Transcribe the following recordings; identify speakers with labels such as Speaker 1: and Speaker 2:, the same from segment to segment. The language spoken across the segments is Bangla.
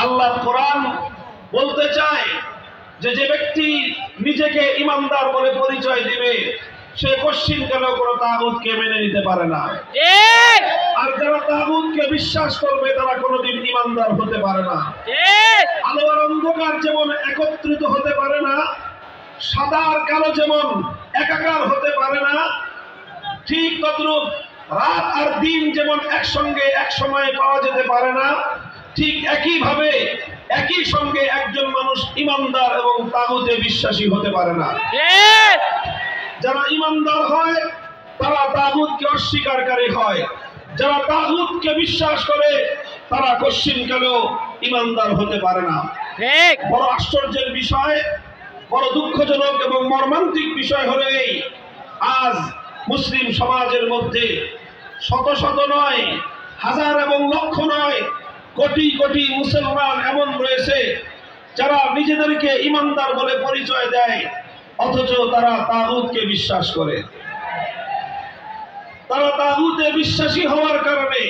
Speaker 1: আল্লাহ কোরআন বলতে চায় যে যে ব্যক্তি নিজেকে ইমানদার বলে পরিচয় দিবে সে কশ্চিন কেন কোনো তাগুতকে মেনে নিতে পারে না। আর যারা তাগুতকে বিশ্বাস করবে তারা কোনোদিন ইমানদার হতে পারে না। আলো আর অন্ধকার যেমন একত্রিত হতে পারে না, সাদা আর কালো যেমন একাকার হতে পারে না, ঠিক তদ্রূপ রাত আর দিন যেমন একসঙ্গে এক সময়ে পাওয়া যেতে পারে না, ঠিক একইভাবে একই সঙ্গে একজন মানুষ ইমানদার এবং তাগুতে বিশ্বাসী হতে পারে না। যারা ইমানদার হয় তারা তাগুতকে অস্বীকারী হয়, যারা তাগুতকে বিশ্বাস করে তারা কশ্চিনকালেও ইমানদার হতে পারে না। বড় আশ্চর্যের বিষয়, বড় দুঃখজনক এবং মর্মান্তিক বিষয় হলো এই, আজ মুসলিম সমাজের মধ্যে শত শত নয়, হাজার এবং লক্ষ নয়, কোটি কোটি মুসলমান এমন রয়েছে যারা নিজেদেরকে ইমানদার বলে পরিচয় দেয়, অথচ তারা তাগুতকে বিশ্বাস করে। তারা তাগুতে বিশ্বাসী হওয়ার কারণে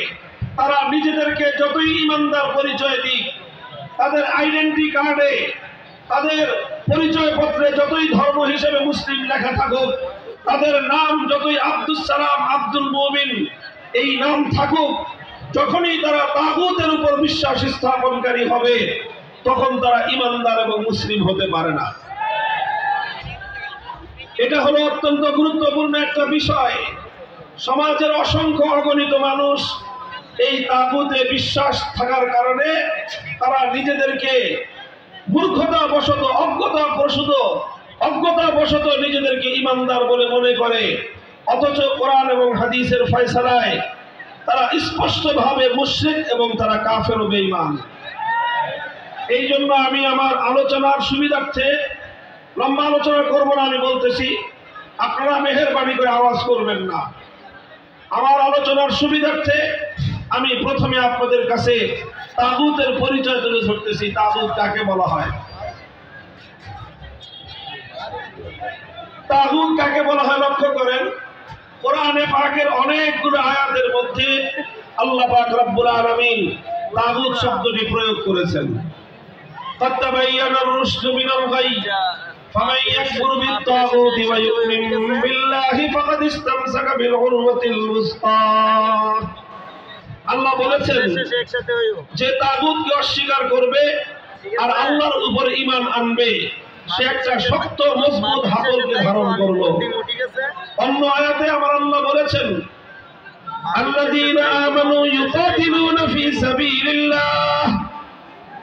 Speaker 1: তারা নিজেদেরকে যতই ইমানদার পরিচয় দিক, তাদের আইডেন্টি কার্ডে, তাদের পরিচয় পত্রে যতই ধর্ম হিসেবে মুসলিম লেখা থাকুক, তাদের নাম যতই আব্দুস সালাম, আব্দুল মুমিন এই নাম থাকুক, যখনই তারা তাগুতের উপর বিশ্বাস স্থাপনকারী হবে তখন তারা ইমানদার এবং মুসলিম হতে পারে না। এটা হলো অত্যন্ত গুরুত্বপূর্ণ একটা বিষয়। সমাজের অসংখ্য অগণিত মানুষ এই তাগুতে বিশ্বাস থাকার কারণে তারা নিজেদেরকে মূর্খতা বশত, অজ্ঞতা বশত নিজেদেরকে ইমানদার বলে মনে করে, অথচ কোরআন এবং হাদিসের ফয়সালায় তারা স্পষ্টভাবে মুশরিক এবং তারা কাফের ও বেঈমান। এই জন্য আমি আমার আলোচনার সুবিধার্থে লম্বা আলোচনা করব না, আমি বলতেছি আপনারা মেহেরবানি করে আওয়াজ করবেন না। আমার আলোচনার সুবিধার্থে আমি প্রথমে আপনাদের কাছে তাগুতের পরিচয় তুলে ধরতেছি। তাগুত কাকে বলা হয়? তাগুত কাকে বলা হয় লক্ষ্য করেন, কোরআনে পাকের অনেকগুলো আয়াতের মধ্যে আল্লাহ পাক রব্বুল আলামিন তাগুত শব্দটি প্রয়োগ করেছেন। قد تبين الرشد من الغي فمن يكفر بالطاغوت ويؤمن بالله فقد استمسك بالعروة الوثقى। আল্লাহ বলেছেন যে তাগুতকে অস্বীকার করবে আর আল্লাহর উপরে ঈমান আনবে সে একটা শক্ত মজবুত হাতলকে ধারণ করলো। অন্য আয়াতে আমার আল্লাহ বলেছেন আল্লাযীনা আমানু ইউকাতিলুনা ফি সাবিলিল্লাহ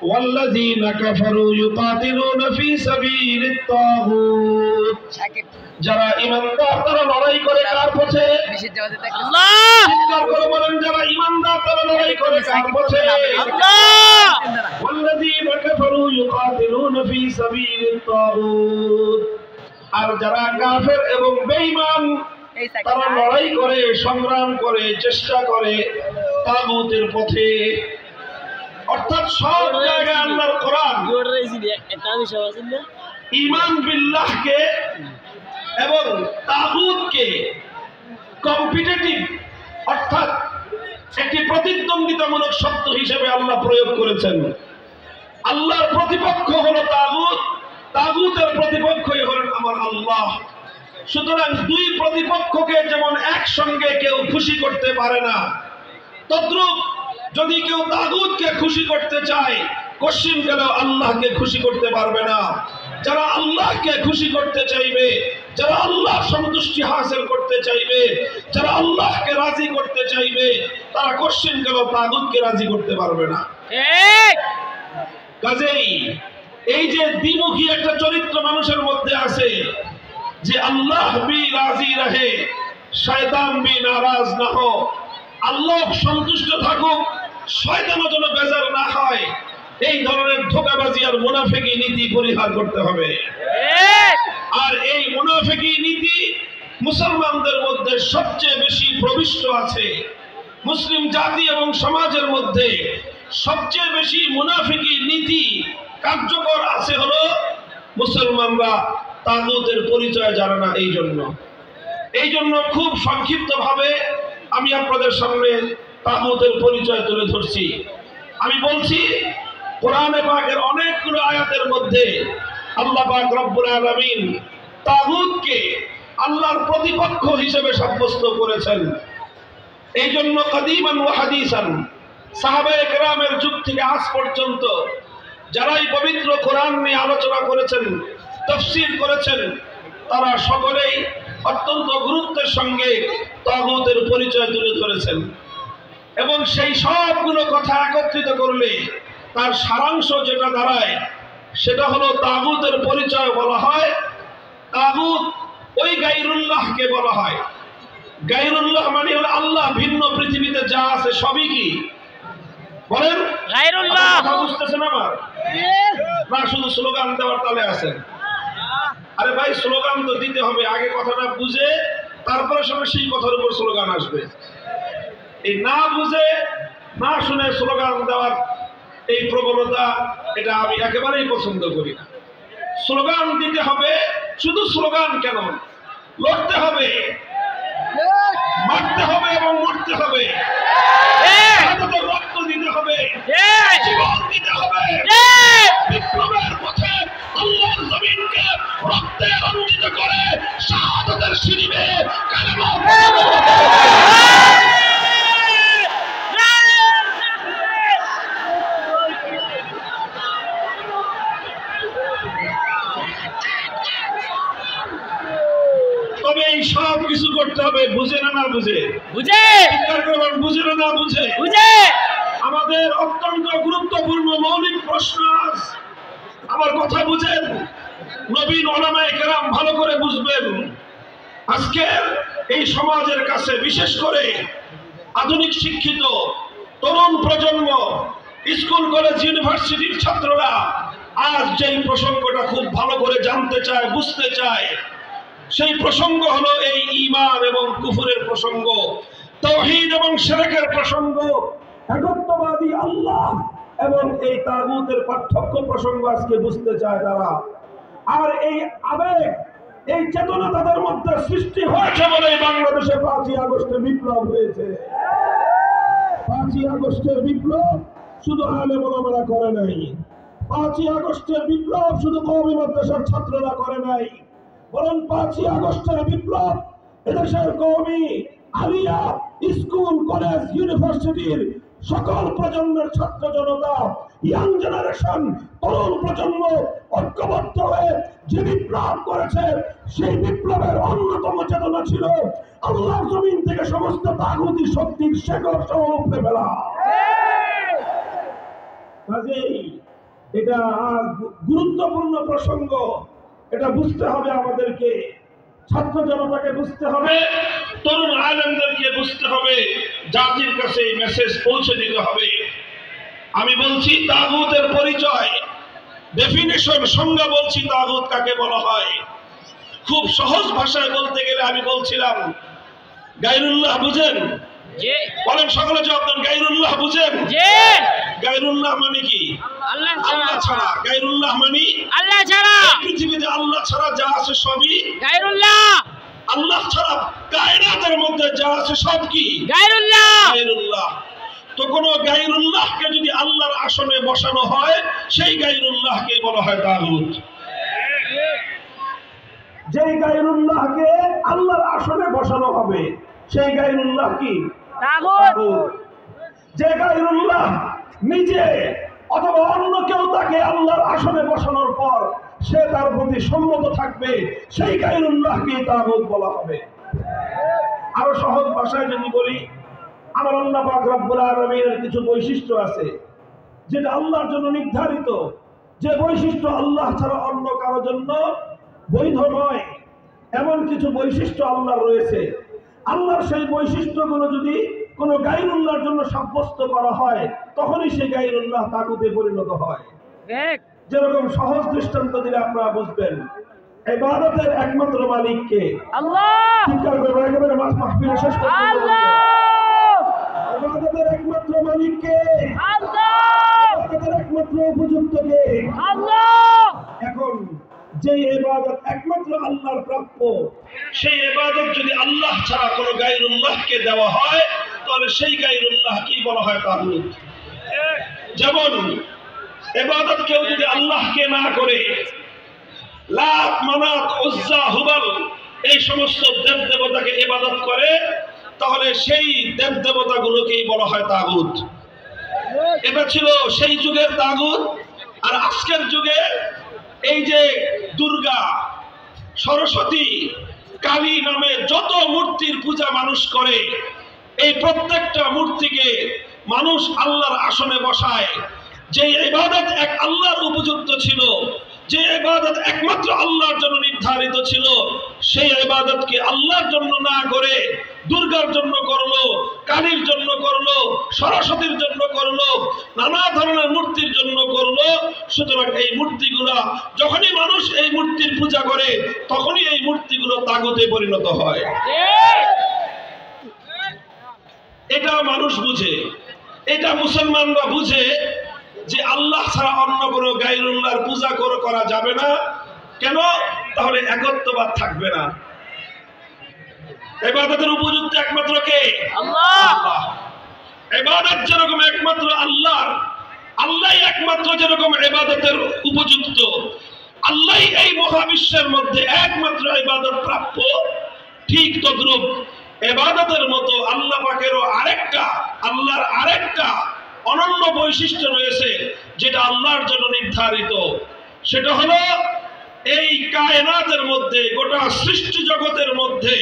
Speaker 1: ওয়াল্লাযীনা কাফারু ইউকাতিলুনা ফি সাবিলিত তাগুত। যারা ঈমানদার তারা লড়াই করে কার পথে? আল্লাহ। চিৎকার করে বলেন, যারা ঈমানদার তারা লড়াই করে কার পথে? আল্লাহ। ওয়াল্লাযীনা কাফারু ইউকাতিলুনা ফি সাবিলিত তাগুত। আর যারা কাফের এবং বেঈমান তারা লড়াই করে, সংগ্রাম করে, চেষ্টা করে তাগুতের পথে। অর্থাৎ সব জায়গায় আল্লাহর কোরআন ঈমান বিল্লাহকে এবং তাগুতকে কম্পিটিটিভ অর্থাৎ একটি প্রতিদ্বন্দ্বিতামূলক শব্দ হিসেবে আল্লাহ প্রয়োগ করেছেন। আল্লাহর প্রতিপক্ষ হলো তাগুত, তাগুতের প্রতিপক্ষই হলেন আমার আল্লাহ। সুতরাং দুই প্রতিপক্ষকে যেমন একসঙ্গে কেউ খুশি করতে পারে না, তদ্রূপ যদি কেউ তাগুতকে খুশি করতে চায় কশ্চিনকালেও আল্লাহকে খুশি করতে পারবে না। যারা আল্লাহকে খুশি করতে চাইবে, যারা আল্লাহ সন্তুষ্টি হাসিল করতে চাইবে, যারা আল্লাহকে রাজি করতে চাইবে তারা কশ্চিনকালেও তাগুতকে রাজি করতে পারবে না। কাজেই এই যে দ্বিমুখী একটা চরিত্র মানুষের মধ্যে আছে যে আল্লাহ ভি রাজি রহে শয়তান ভি নারাজ না হো, আল্লাহ সন্তুষ্ট থাকুক শয়তানও যেন বেজার না হয়, এই ধরনের ধোঁকাবাজি আর মুনাফিকি নীতি পরিহার করতে হবে। আর এই মুনাফিকি নীতি মুসলমানদের মধ্যে সবচেয়ে বেশি প্রবিষ্ট আছে। মুসলিম জাতি এবং সমাজের মধ্যে সবচেয়ে বেশি মুনাফিকি নীতি কার্যকর আছে হলো মুসলমানরা তাগুতের পরিচয় জানে না। এই জন্য খুব সংক্ষিপ্তভাবে আমি আপনাদের সামনে তাগুতের পরিচয় তুলে ধরছি। আমি বলছি কোরআনে পাকের অনেকগুলো আয়াতের মধ্যে আল্লাহ পাক রব্বুল আলামিন তাগুতকে আল্লাহর প্রতিপক্ষ হিসেবে সাব্যস্ত করেছেন। এই জন্য কাদিমান ওয়া হাদিসান সাহাবায়ে কেরামের যুগ থেকে আজ পর্যন্ত যারাই পবিত্র কোরআন নিয়ে আলোচনা করেছেন, তাফসীর করেছেন, তারা সকলেই অত্যন্ত গুরুত্বের সঙ্গে তাগুতের পরিচয় তুলে ধরেছেন। এবং সেই সবগুলো কথা একত্রিত করলে তার সারাংশ যেটা দাঁড়ায় সেটা হলো তাগুতের পরিচয় বলা হয়। তাগুত ওই গায়রুল্লাহকে বলা হয়। গায়রুল্লাহ মানে হলো আল্লাহ ভিন্ন পৃথিবীতে যা আছে সবই কি বলেন গায়রুল্লাহ। কথা বুঝতেছেন আমার? না শুধু স্লোগান দেওয়ার তালে আছেন? আরে ভাই স্লোগান তো দিতে হবে, আগে কথাটা বুঝে তারপরে সঙ্গে সেই কথার উপর স্লোগান আসবে। এই না বুঝে না শুনে স্লোগান দেওয়ার এই প্রবণতা, এটা আমি একেবারেই পছন্দ করি না। স্লোগান দিতে হবে, শুধু স্লোগান কেন, লড়তে হবে, মারতে হবে এবং মরতে হবে, রক্ত দিতে হবে, জীবন দিতে হবে, বিপ্লবের পথে আল্লাহর জমিনকে রক্তে রঞ্জিত করে শাহাদাতের সিঁড়ি বেয়ে কালেমা সব কিছু করতে হবে। বুঝে না বুঝে? বুঝে। বুঝে না বুঝে? বুঝে। আমাদের অত্যন্ত গুরুত্বপূর্ণ মৌলিক প্রশ্ন, আমার কথা বুঝেন, নবীন উলামায়ে কেরাম ভালো করে বুঝবেন। আজকের এই সমাজের কাছে বিশেষ করে আধুনিক শিক্ষিত তরুণ প্রজন্ম, স্কুল কলেজ ইউনিভার্সিটির ছাত্ররা আজ যেই প্রসঙ্গটা খুব ভালো করে জানতে চায়, বুঝতে চায়, সেই প্রসঙ্গ হলো এই ঈমান এবং কুফরের প্রসঙ্গ, তাওহীদ এবং শিরকের প্রসঙ্গ, একত্ববাদী আল্লাহ এবং এই তাগুতের পার্থক্য প্রসঙ্গ আজকে বুঝতে চায় তারা। আর এই আবেগ, এই চেতনা তাদের মধ্যে সৃষ্টি হয়েছে বলে বাংলাদেশে 5ই আগস্টে বিপ্লব হয়েছে। 5ই আগস্টের বিপ্লব শুধু আলেম ওলামারা করে নাই, 5ই আগস্টের বিপ্লব শুধু কওমি মাদ্রাসার ছাত্ররা করে নাই, বরং 5ই আগস্টের বিপ্লব এদেশের কওমি আলিয়া স্কুল কলেজ ইউনিভার্সিটির সকল প্রজন্মের ছাত্র জনতা, ইয়াং জেনারেশন, তরুণ প্রজন্ম ঐক্যবদ্ধ হয়ে যে বিপ্লব করেছে, সেই বিপ্লবের অন্যতম চেতনা ছিল আল্লাহর জমিন থেকে সমস্ত তাগুতি শক্তির শেকড় সহ উপড়ে ফেলা। কাজেই এটা গুরুত্বপূর্ণ প্রসঙ্গ, এটা বুঝতে হবে আমাদেরকে, ছাত্র জনতাকে বুঝতে হবে, তরুণ আলেমদেরকে বুঝতে হবে, জাতির কাছে এই মেসেজ পৌঁছে দিতে হবে। আমি বলছি তাগুতের পরিচয়, ডেফিনেশন, সংজ্ঞা বলছি তাগুত কাকে বলা হয়। খুব সহজ ভাষায় বলতে গেলে আমি বলছিলাম গায়রুল্লাহ বুঝেন? বলেন সকলে জবাব দেন, গায়রুল্লাহ বুঝেন? গায়রুল্লাহ মানে কি? আল্লাহ ছাড়া। গায়রুল্লাহ মানে আল্লাহ ছাড়া। পৃথিবীতে আল্লাহ ছাড়া যা আছে সবই গায়রুল্লাহ। আল্লাহ ছাড়া কায়নাতের মধ্যে যা আছে সব কি গায়রুল্লাহ। গায়রুল্লাহ। তো কোন গায়রুল্লাহকে যদি আল্লাহর আসনে বসানো হয়, সেই গায়রুল্লাহকে বলা হয় তাগুত। যেই গায়রুল্লাহকে আল্লাহর আসনে বসানো হবে সেই গায়রুল্লাহ কি? তাগুত। যে গায়রুল্লাহ নিজে অথবা অন্য কেউ তাকে আল্লাহর আসনে বসানোর পর সে তার প্রতি সম্মত থাকবে, সেই গায়রুল্লাহকে তাগুত বলা হবে। আরো সহজ ভাষায় যদি বলি, আমার আল্লাহ পাক রব্বুল আলামিনের কিছু বৈশিষ্ট্য আছে যেটা আল্লাহর জন্য নির্ধারিত, যে বৈশিষ্ট্য আল্লাহ ছাড়া অন্য কারোর জন্য বৈধ নয়, এমন কিছু বৈশিষ্ট্য আল্লাহর রয়েছে। আল্লাহর সেই বৈশিষ্ট্যগুলো যদি কোন গায়রুল্লাহর জন্য সাব্যস্ত করা হয়, তখনই সেই গায়রুল্লাহ তাগুতে পরিণত হয়। যেরকম সহজ দৃষ্টান্ত দিলে আপনারা বুঝবেন, ইবাদতের একমাত্র মালিক কে? আল্লাহ। চিৎকার করে একেবারে মাহফিলের শেষ পর্যন্ত আল্লাহ। ইবাদতের একমাত্র মালিক কে? আল্লাহ। ইবাদতের একমাত্র উপযুক্ত কে? আল্লাহ। এখন যে ইবাদত একমাত্র আল্লাহর প্রাপ্য, সেই ইবাদত যদি আল্লাহ ছাড়া কোনো গায়রুল্লাহকে দেওয়া হয়, তাহলে সেই গায়রুল্লাহকেই বলা হয় তাগুত। যেমন ইবাদত কেউ যদি আল্লাহকে না করে, লাত, মানাত, উজ্জা, হুবাল এই সমস্ত দেব দেবতাকে ইবাদত করে, তাহলে সেই দেব দেবতাগুলোকেই বলা হয় তাগুত। এটা ছিল সেই যুগের তাগুত। আর আজকের যুগে এই যে দুর্গা, সরস্বতী, কালী নামে যত মূর্তির পূজা মানুষ করে, এই প্রত্যেকটা মূর্তিকে মানুষ আল্লাহর আসনে বসায়। যে ইবাদত এক আল্লাহর উপযুক্ত ছিল, যে ইবাদত একমাত্র আল্লাহর জন্য নির্ধারিত ছিল, সেই ইবাদতকে আল্লাহর জন্য না করে দুর্গার জন্য করলো, কালীর জন্য করলো, সরস্বতীর জন্য করলো, নানা ধরনের মূর্তির জন্য করলো। সুতরাং এই মূর্তিগুলা যখনই মানুষ এই মূর্তির পূজা করে, তখনই এই মূর্তিগুলো তাগুতে পরিণত হয়। এটা মানুষ বুঝে, এটা মুসলমানরা বুঝে যে আল্লাহ ছাড়া অন্য কোনো গায়রুল্লাহর পূজা করা যাবে না। কেন? তাহলে একত্ববাদ থাকবে না। ইবাদতের উপযুক্ত একমাত্র কে? আল্লাহ। ইবাদত যেরকম একমাত্র আল্লাহর, আল্লাহই একমাত্র যেরকম ইবাদতের উপযুক্ত, আল্লাহই এই মহাবিশ্বের মধ্যে একমাত্র ইবাদত প্রাপ্য, ঠিক তদ্রূপ ইবাদতের মতো আল্লাহ পাকেরও আল্লাহর আরেকটা অনন্য বৈশিষ্ট্য রয়েছে, যেটা আল্লাহর জন্য নির্ধারিত। সেটা হলো এই কায়নাতের মধ্যে, গোটা সৃষ্টি জগতের মধ্যে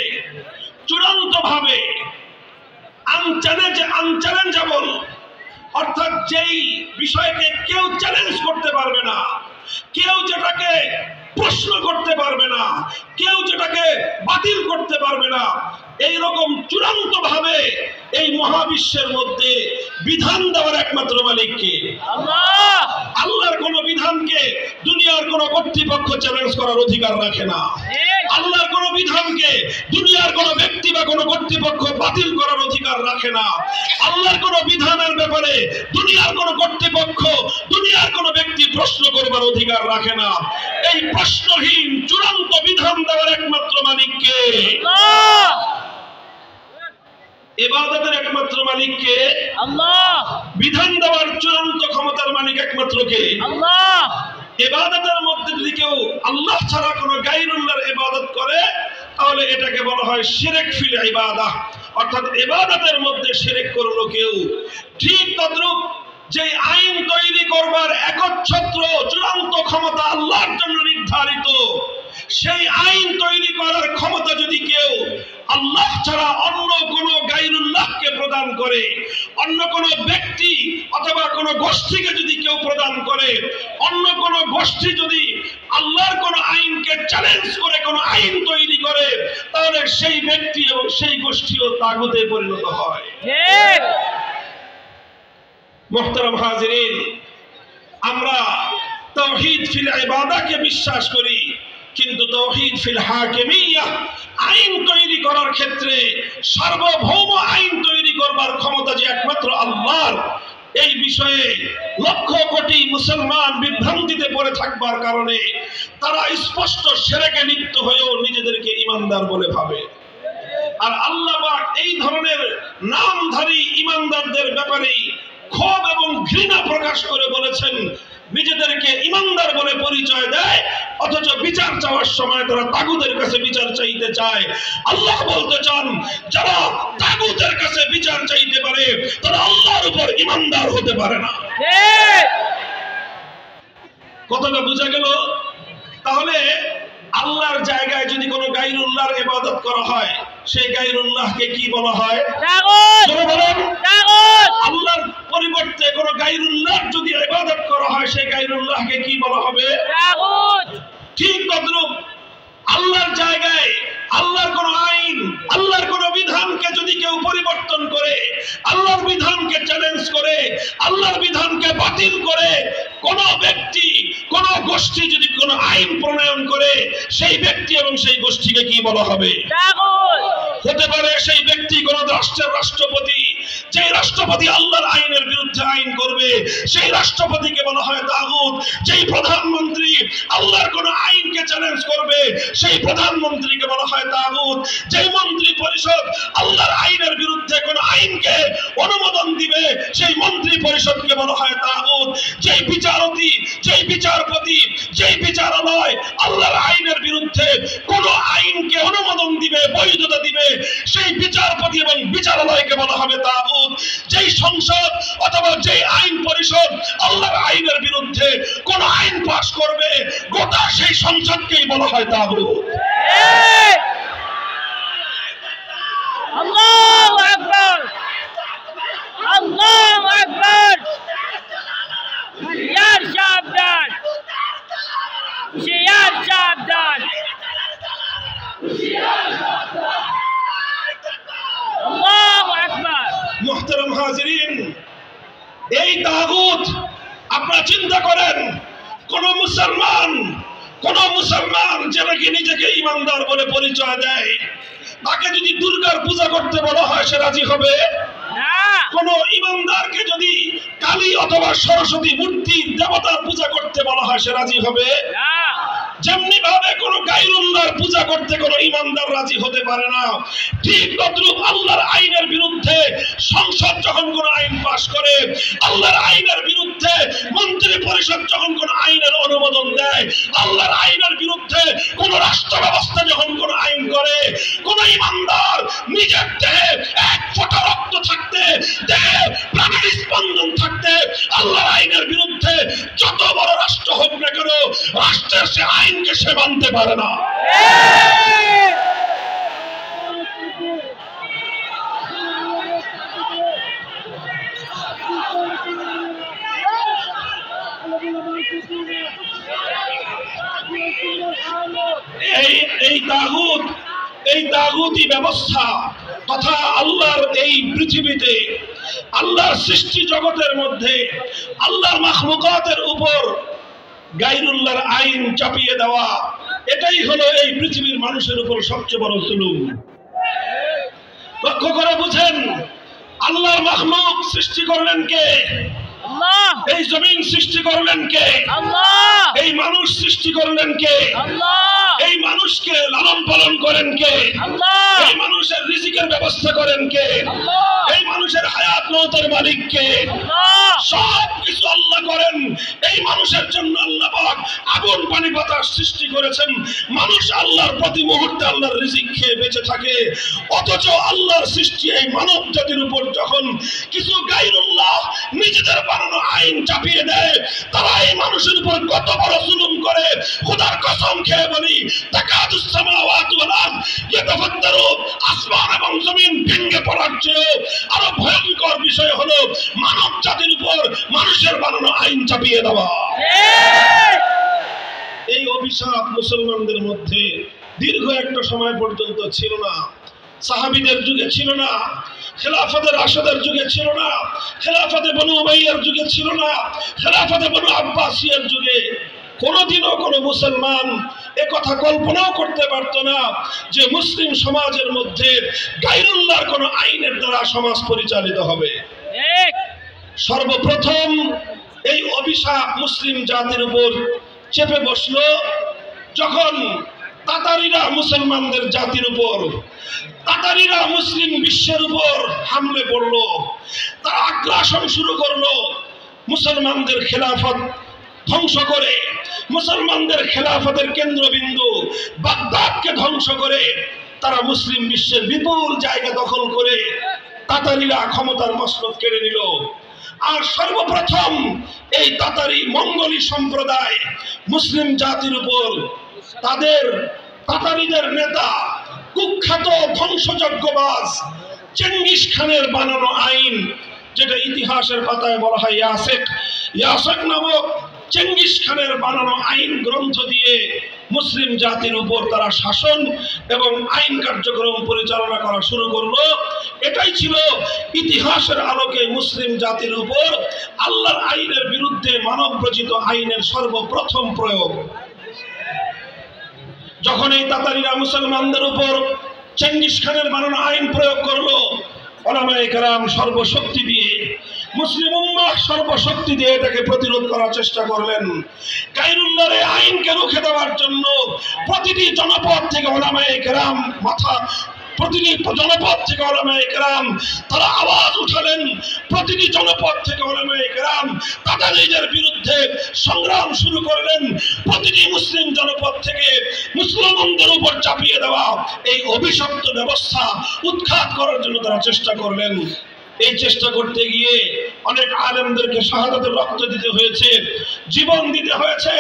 Speaker 1: চূড়ান্ত ভাবে আনচ্যালেঞ্জেবল, অর্থাৎ যেই বিষয়কে কেউ চ্যালেঞ্জ করতে পারবে না, কেউ যেটাকে প্রশ্ন করতে পারবে না, কেউ যেটাকে বাতিল করতে পারবে না, এইরকম চূড়ান্ত ভাবে এই মহাবিশ্বের মধ্যে বিধান দেওয়ার একমাত্র মালিক কে? আল্লাহ। আল্লাহর কোন বিধানকে দুনিয়ার কোন কর্তৃপক্ষ চ্যালেঞ্জ করার অধিকার রাখে না। আল্লাহর কোন বিধানকে দুনিয়ার কোন ব্যক্তি বা কোন কর্তৃপক্ষ বাতিল করার অধিকার রাখে না। আল্লাহর কোন বিধানের ব্যাপারে দুনিয়ার কোন কর্তৃপক্ষ, দুনিয়ার কোন ব্যক্তি প্রশ্ন করবার অধিকার রাখে না। এই প্রশ্নহীন চূড়ান্ত বিধান দেওয়ার একমাত্র মালিক কে? আল্লাহ। ইবাদতের একমাত্র মালিক কে? আল্লাহ। বিধান দেওয়ার চূড়ান্ত ক্ষমতার মালিক একমাত্র কে? আল্লাহ। ইবাদতের মধ্যে যদি কেউ আল্লাহ ছাড়া কোনো গায়রুল্লাহর ইবাদত করে, তাহলে এটাকে বলা হয় শিরক ফিল ইবাদাহ, অর্থাৎ ইবাদতের মধ্যে শিরক করলো কেউ। ঠিক তদ্রূপ যে আইন তৈরি করবার একচ্ছত্র চূড়ান্ত ক্ষমতা আল্লাহর জন্য নির্ধারিত, সেই আইন তৈরি করার ক্ষমতা যদি কেউ আল্লাহ ছাড়া অন্য কোন গায়রুল্লাহকে প্রদান করে, অন্য কোন ব্যক্তি অথবা কোন গোষ্ঠীকে যদি কেউ প্রদান করে, অন্য কোন গোষ্ঠী যদি আল্লাহর কোন আইনকে চ্যালেঞ্জ করে কোন আইন তৈরি করে, তাহলে সেই ব্যক্তি এবং সেই গোষ্ঠীও তাগুতে পরিণত হয়। মুহতারাম হাজিরিন, আমরা তাওহীদ ফিল ইবাদাকে বিশ্বাস করি, কিন্তু তাওহীদ ফিল হাকিমিয়্যাহ, আইন তৈরি করার ক্ষেত্রে সার্বভৌম আইন তৈরি করবার ক্ষমতা যে একমাত্র আল্লাহর, এই বিষয়ে লক্ষ কোটি মুসলমান বিভ্রান্তিতে পড়ে থাকবার কারণে তারা স্পষ্ট শিরকে লিপ্ত হয়েও নিজেদেরকে ঈমানদার বলে ভাবে। আর আল্লাহ পাক এই ধরনের নামধারী ঈমানদারদের ব্যাপারে ক্ষোভ এবং ঘৃণা প্রকাশ করে বলেছেন, নিজেদেরকে ঈমানদার বলে পরিচয় দেয়, অথচ বিচার চাওয়ার সময় তারা তাগুতের কাছে বিচার চাইতে চায়। আল্লাহ বলতে চান, যারা তাগুতের কাছে বিচার চাইতে পারে তারা আল্লাহর উপর ঈমানদার হতে পারে না। কথাটা বোঝা গেল? তাহলে আল্লাহর জায়গায় যদি কোনো গায়রুল্লাহর ইবাদত করা হয়, সেই গায়রুল্লাহকে কি বলা হয়? তাগুত। বলেন, তাগুত। আল্লাহর পরিবর্তে কোনো গায়রুল্লাহর যদি ইবাদত করা হয়, সেই গায়রুল্লাহকে কি বলা হবে? তাগুত। ঠিক তদ্রূপ আল্লাহর জায়গায় আল্লাহর কোন আইন, আল্লাহর কোন বিধানকে যদি কেউ পরিবর্তন করে, আল্লাহর বিধানকে চ্যালেঞ্জ করে, আল্লাহর বিধানকে বাতিল করে কোন ব্যক্তি, কোন গোষ্ঠী যদি কোন আইন প্রণয়ন করে, সেই ব্যক্তি এবং সেই গোষ্ঠীকে কি বলা হবে? তাগুত। হতে পারে সেই ব্যক্তি কোন রাষ্ট্রের রাষ্ট্রপতি, যে রাষ্ট্রপতি আল্লাহর আইনের বিরুদ্ধে আইন করবে সেই রাষ্ট্রপতিকে বলা হয় তাগুত। যেই প্রধানমন্ত্রী আল্লাহর কোন আইনকে চ্যালেঞ্জ করবে সেই প্রধানমন্ত্রীকে বলা হয় তাগুত। যেই মন্ত্রী পরিষদ আল্লাহর আইনের বিরুদ্ধে কোন আইনকে অনুমোদন দিবে সেই মন্ত্রী পরিষদকে বলা হয় তাগুত। যেই বিচারপতি, যেই বিচারপতি, যেই বিচারালয় আল্লাহর আইনের বিরুদ্ধে কোন আইনকে অনুমোদন দিবে, বৈধতা দিবে, সেই বিচারপতি এবং বিচারালয়কে বলা হবে তাগুত। যেই সংসদ অথবা যেই আইন পরিষদ আল্লাহর আইনের বিরুদ্ধে কোন আইন পাস করবে গোটা সেই সংসদকেই বলা হয় তাগুত।
Speaker 2: আল্লাহু আকবার, আল্লাহু আকবার। হুশিয়ার সাবধান, হুশিয়ার সাবধান, আল্লাহু আকবার।
Speaker 1: মুহতারাম হাজিরিন, এই তাগুত আপনারা চিন্তা করেন, কোন মুসলমান যে নাকি নিজেকে ইমানদার বলে পরিচয় দেয় তাকে যদি দুর্গার পূজা করতে বলা হয় সে রাজি হবে? কোন ইমানদারকে যদি কালী অথবা সরস্বতী মূর্তির দেবতার পূজা করতে বলা হয় সে রাজি হবে? যেমনি ভাবে কোন গায়রুল্লাহর পূজা করতে কোন ইমানদার রাজি হতে পারে না, ঠিক তদ্রূপ আল্লাহর আইনের বিরুদ্ধে সংসদ যখন কোন আইন পাশ করে, আল্লাহর আইনের বিরুদ্ধে মন্ত্রী পরিষদ যখন কোন আইনের অনুমোদন দেয়, আল্লাহর আইনের বিরুদ্ধে কোন রাষ্ট্র ব্যবস্থা যখন কোন আইন করে, কোন ইমানদার নিজের দেহে এক ফোঁটা রক্ত থাকতে, দেহে প্রাণের স্পন্দন থাকতে আল্লাহর আইনের বিরুদ্ধে যত বড় রাষ্ট্র হোক না কেন রাষ্ট্রের সে আইনকে সে মানতে পারে না। এই তাগুতি ব্যবস্থা তথা আল্লাহর এই পৃথিবীতে, আল্লাহর সৃষ্টি জগতের মধ্যে, আল্লাহর মাখলুকাতের উপর গায়রুল্লাহর আইন চাপিয়ে দেওয়া, এটাই হলো এই পৃথিবীর মানুষের উপর সবচেয়ে বড় জুলুম। লক্ষ্য করে বুঝেন, আল্লাহর মাখলুক সৃষ্টি করলেন কে?
Speaker 2: আল্লাহ।
Speaker 1: এই জমিন সৃষ্টি করলেন কে?
Speaker 2: আল্লাহ।
Speaker 1: এই মানুষ সৃষ্টি করলেন কে?
Speaker 2: আল্লাহ। এই
Speaker 1: মানুষকে লালন পালন করেন কে?
Speaker 2: আল্লাহ।
Speaker 1: এই মানুষের রিজিকের ব্যবস্থা করেন কে?
Speaker 2: আল্লাহ।
Speaker 1: এই মানুষের হায়াত মওতের মালিক কে?
Speaker 2: আল্লাহ।
Speaker 1: সব কিছু আল্লাহ করেন। এই মানুষের জন্য আল্লাহ পাক আগুন পানি বাতাস সৃষ্টি করেছেন। মানুষ আল্লাহর প্রতি মুহূর্তে আল্লাহর রিজিক খেয়ে বেঁচে থাকে। অথচ আল্লাহর সৃষ্টি এই মানব জাতির উপর যখন কিছু গায়রুল্লাহ নিজেদের বানানো আইন চাপিয়ে দেয়, তারা এই মানুষের উপর কত বড় জুলুম করে খোদার কসম খেয়ে বলি, তাকাদুস সামাওয়াতু ওয়াল আরদ ইয়াতাফাত্তারু, আসমান এবং জমিন ভেঙে পড়ার চেয়ে আরো ভয়ঙ্কর বিষয় হলো মানব জাতির উপর মানুষের বানানো আইন চাপিয়ে দেওয়া। এই অভিশাপ মুসলমানদের মধ্যে দীর্ঘ একটা সময় পর্যন্ত ছিল না। সাহাবীদের যুগে ছিল না, খেলাফতে রাশেদের যুগে ছিল না, খেলাফতে বনু উমাইয়ার যুগে ছিল না, খেলাফতে বনু আব্বাসিয়ার যুগে কোনদিনও কোনো মুসলমান এ কথা কল্পনাও করতে পারত না যে মুসলিম সমাজের মধ্যে গায়রুল্লাহর কোনো আইনের দ্বারা সমাজ পরিচালিত হবে। সর্বপ্রথম এই অভিশাপ মুসলিম জাতির উপর চেপে বসলো যখন তাতারিরা মুসলমানদের জাতির উপর, তাতারিরা মুসলিম বিশ্বের উপর হামলে পড়লো। তারা আগ্রাসন শুরু করলো, মুসলমানদের খেলাফত ধ্বংস করে, মুসলমানদের খেলাফতের কেন্দ্রবিন্দু বাগদাদকে ধ্বংস করে তারা মুসলিম বিশ্বের বিপুল জায়গা দখল করে তাতারিরা ক্ষমতার মসনদ কেড়ে নিল। আর সর্বপ্রথম এই তাতারি মঙ্গোলি সম্প্রদায় মুসলিম জাতির উপর তাদের তাতারিদের নেতা কুখ্যাত ধ্বংসযজ্ঞবাজ চেঙ্গিস খানের বানানো আইন, যেটা ইতিহাসের পাতায় বলা হয় ইয়াসেক নামক চেঙ্গিস খানের বানানো আইন গ্রন্থ দিয়ে মুসলিম জাতির উপর তারা শাসন এবং আইন কার্যক্রম পরিচালনা করা শুরু করলো। এটাই ছিল ইতিহাসের আলোকে মুসলিম জাতির উপর আল্লাহর আইনের বিরুদ্ধে মানব রচিত আইনের সর্বপ্রথম প্রয়োগ। যখন এই তাতারিরা মুসলমানদের উপর চেঙ্গিস খানের বানানো আইন প্রয়োগ করলো, উলামায়ে কেরাম সর্বশক্তি দিয়ে, মুসলিম উম্মাহ সর্বশক্তি দিয়ে এটাকে প্রতিরোধ করার চেষ্টা করলেন। গায়রুল্লাহর এই আইনকে রুখে দেওয়ার জন্য প্রতিটি জনপদ থেকে উলামায়ে কেরাম প্রতিটি জনপদ থেকে উলামায়ে কেরাম তারা আওয়াজ উঠালেন। প্রতিটি জনপদ থেকে উলামায়ে কেরাম তাতারীদের বিরুদ্ধে সংগ্রাম শুরু করলেন। প্রতিটি মুসলিম জনপদ থেকে মুসলমানদের উপর চাপিয়ে দেওয়া এই অভিশপ্ত ব্যবস্থা উৎখাত করার জন্য তারা চেষ্টা করলেন। এই চেষ্টা করতে গিয়ে অনেক আলেমদেরকে শাহাদাতের রক্ত দিতে হয়েছে, জীবন দিতে হয়েছে,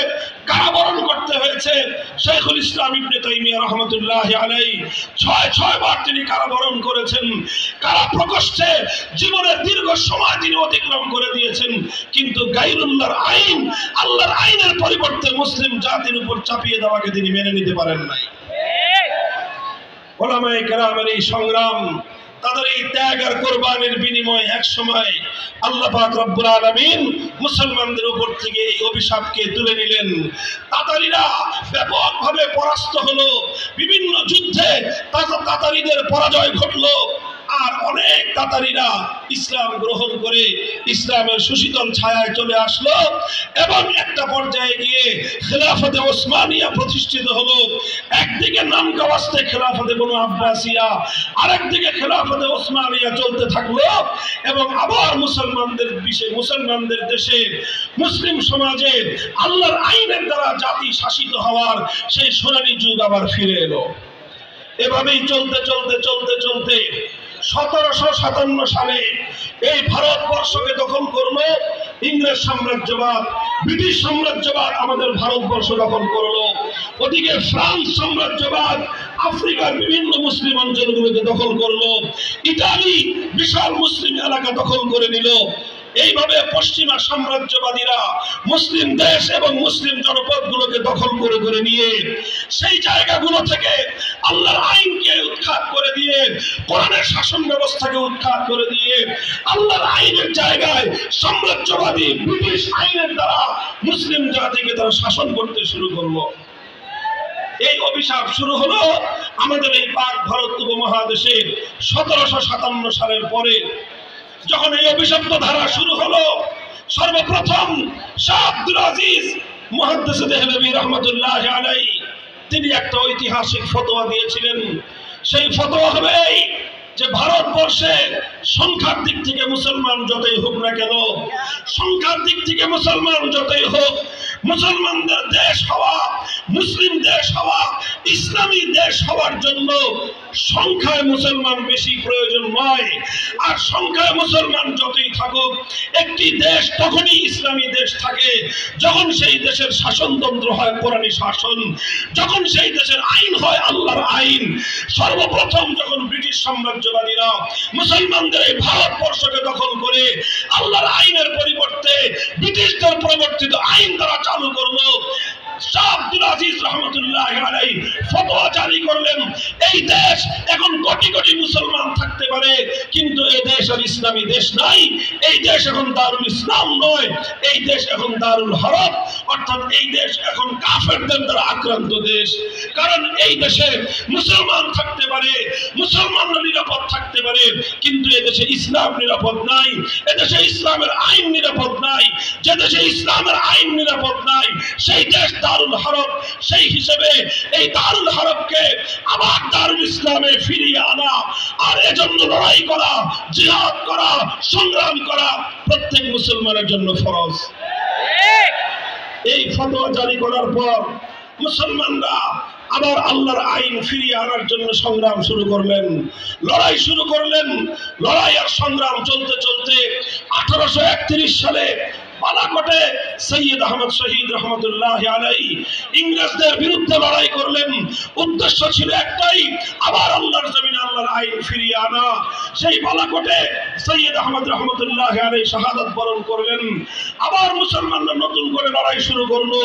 Speaker 1: কারাবরণ করতে হয়েছে। শাইখুল ইসলাম ইবনে তাইমিয়া রাহমাতুল্লাহি আলাইহি ৬ বার তিনি কারাবরণ করেছেন। কারা প্রকোষ্ঠে জীবনের দীর্ঘ সময় তিনি অতিক্রম করে দিয়েছেন, কিন্তু গায়রুল্লাহর আইন, আল্লাহর আইনের পরিবর্তে মুসলিম জাতির উপর চাপিয়ে দেওয়াকে তিনি মেনে নিতে পারেন নাই। উলামায়ে কেরামের এই সংগ্রাম, তাদের এই ত্যাগ আর কোরবানির বিনিময়ে এক সময় আল্লাহ পাক রব্বুল আলামিন মুসলমানদের উপর থেকে এই অভিশাপকে তুলে নিলেন। তাতারীরা ব্যাপকভাবে পরাস্ত হলো, বিভিন্ন যুদ্ধে তাতারীদের পরাজয় ঘটলো, আর অনেক তাতারীরা ইসলাম গ্রহণ করে ইসলামের সুশীতল ছায়ায় চলে আসলো এবং একটা পর্যায়ে গিয়ে খেলাফতে ওসমানিয়া প্রতিষ্ঠিত হলো। একদিকে নাম কাওয়াস্তে খেলাফতে বনু আব্বাসিয়া, আরেকদিকে খেলাফতে ওসমানিয়া চলতে থাকলো এবং আবার মুসলমানদের দেশে, মুসলিম সমাজে আল্লাহর আইনের দ্বারা জাতি শাসিত হওয়ার সেই সোনালী যুগ আবার ফিরে এলো। এভাবেই চলতে চলতে চলতে চলতে 1757 সালে এই ভারতবর্ষকে দখল করলো ইংরেজ সাম্রাজ্যবাদ, ব্রিটিশ সাম্রাজ্যবাদ আমাদের ভারতবর্ষ দখল করলো। ওদিকে ফ্রান্স সাম্রাজ্যবাদ আফ্রিকার বিভিন্ন মুসলিম অঞ্চলগুলোকে দখল করলো। ইতালি বিশাল মুসলিম এলাকা দখল করে নিল। এইভাবে পশ্চিমা সাম্রাজ্যবাদীরা মুসলিম দেশ এবং মুসলিম জনপদগুলোকে দখল করে করে নিয়ে সেই জায়গাগুলো থেকে আল্লাহর আইনকে উৎখাত করে দিয়ে, কোরআনের শাসন ব্যবস্থাকে উৎখাত করে দিয়ে আল্লাহর আইনের জায়গায় সাম্রাজ্যবাদী ব্রিটিশ আইনের দ্বারা মুসলিম জাতিকে তারা শাসন করতে শুরু করলো। এই অভিশাপ শুরু হলো আমাদের এই পাক ভারত উপমহাদেশে 1757 সালের পরে। যখন এই অভিশপ্ত ধারা শুরু হলো, সর্বপ্রথম শাহ আব্দুল আজিজ মুহাদ্দিস দেহলভী রাহমাতুল্লাহি আলাইহি তিনি একটা ঐতিহাসিক ফতোয়া দিয়েছিলেন। সেই ফতোয়া হবে এই যে ভারতবর্ষে সংখ্যার দিক থেকে মুসলমান যতই হোক না কেন, সংখ্যার দিক থেকে মুসলমান যতই হোক, মুসলমানদের দেশ হওয়া, মুসলিম দেশ হওয়া, ইসলামী দেশ হওয়ার জন্য সংখ্যায় মুসলমান বেশি প্রয়োজন নয়। আর সংখ্যায় মুসলমান যতই থাকুক, একটি দেশ তখনই ইসলামী দেশ থাকে যখন সেই দেশের শাসনতন্ত্র হয় কোরআনী শাসন, যখন সেই দেশের আইন হয় আল্লাহর আইন। সর্বপ্রথম যখন ব্রিটিশ সাম্রাজ্যবাদীরা মুসলমানদের এই ভারতবর্ষকে দখল করে আল্লাহর আইনের পরিবর্তে ব্রিটিশদের প্রবর্তিত আইন দ্বারা চালু করলো, শাহ আব্দুল আজিজ রহমতুল্লাহি আলাইহি ফতোয়া জারি করলেন, এই দেশ এখন কোটি কোটি মুসলমান থাকতে পারে, কিন্তু এই দেশ আর ইসলামী দেশ নাই। এই দেশ এখন দারুল ইসলাম নয়, এই দেশ এখন দারুল হরব, অর্থাৎ এই দেশ এখন কাফেরদের দ্বারা আক্রান্ত দেশ। কারণ এই দেশে মুসলমান থাকতে পারে, মুসলমানরা নিরাপদ থাকতে পারে, কিন্তু এদেশে ইসলাম নিরাপদ নাই, এদেশে ইসলামের আইন নিরাপদ নাই। যে দেশে ইসলামের আইন নিরাপদ নাই সেই দেশ দারুল হরব। সেই হিসেবে এই দারুল হরবকে আবার দারুল ইসলামে ফিরিয়ে আনা আর এজন্য লড়াই করা, জিহাদ করা, সংগ্রাম করা প্রত্যেক মুসলমানের জন্য ফরজ। এই ফতোয়া জারি করার পর মুসলমানরা আবার আল্লাহর আইন ফিরিয়ে আনার জন্য সংগ্রাম শুরু করলেন, লড়াই শুরু করলেন। লড়াই আর সংগ্রাম চলতে চলতে 1831 সালে বালাকোটে সৈয়দ আহমদ শহীদ রহমতুল্লাহি আলাইহি ইংরেজদের বিরুদ্ধে লড়াই করলেন। উদ্দেশ্য ছিল একটাই, আবার আল্লাহর জমিনে আল্লাহর আইন ফিরিয়ে আনা। সেই বালাকোটে সৈয়দ আহমদ রহমতুল্লাহি আলাইহি শাহাদাত বরণ করলেন। আবার মুসলমানরা নতুন করে লড়াই শুরু করলো,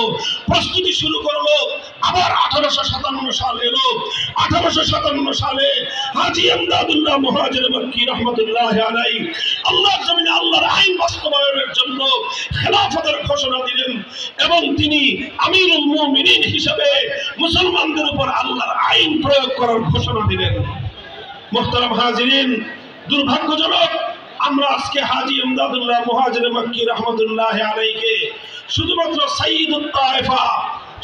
Speaker 1: প্রস্তুতি শুরু করলো। আবার 1857 সাল এলো। 1857 সালে হাজী আমদাদুল্লাহ মুহাজির মক্কি রহমতুল্লাহি আলাইহি আল্লাহর জমিনে আল্লাহর আইন বাস্তবায়নের জন্য খেলাফতের ঘোষণা দিলেন এবং তিনি আমিরুল মুমিনিন হিসেবে মুসলমানদের উপর আল্লাহর আইন প্রয়োগ করার ঘোষণা দিলেন। মুহতারাম হাজিরিন, দুর্ভাগ্যজনক আমরা আজকে হাজী ইমদাদুল্লাহ মুহাজির মক্কি রহমতুল্লাহ আলাইহিকে শুধুমাত্র সাইয়্যিদুত তায়েফা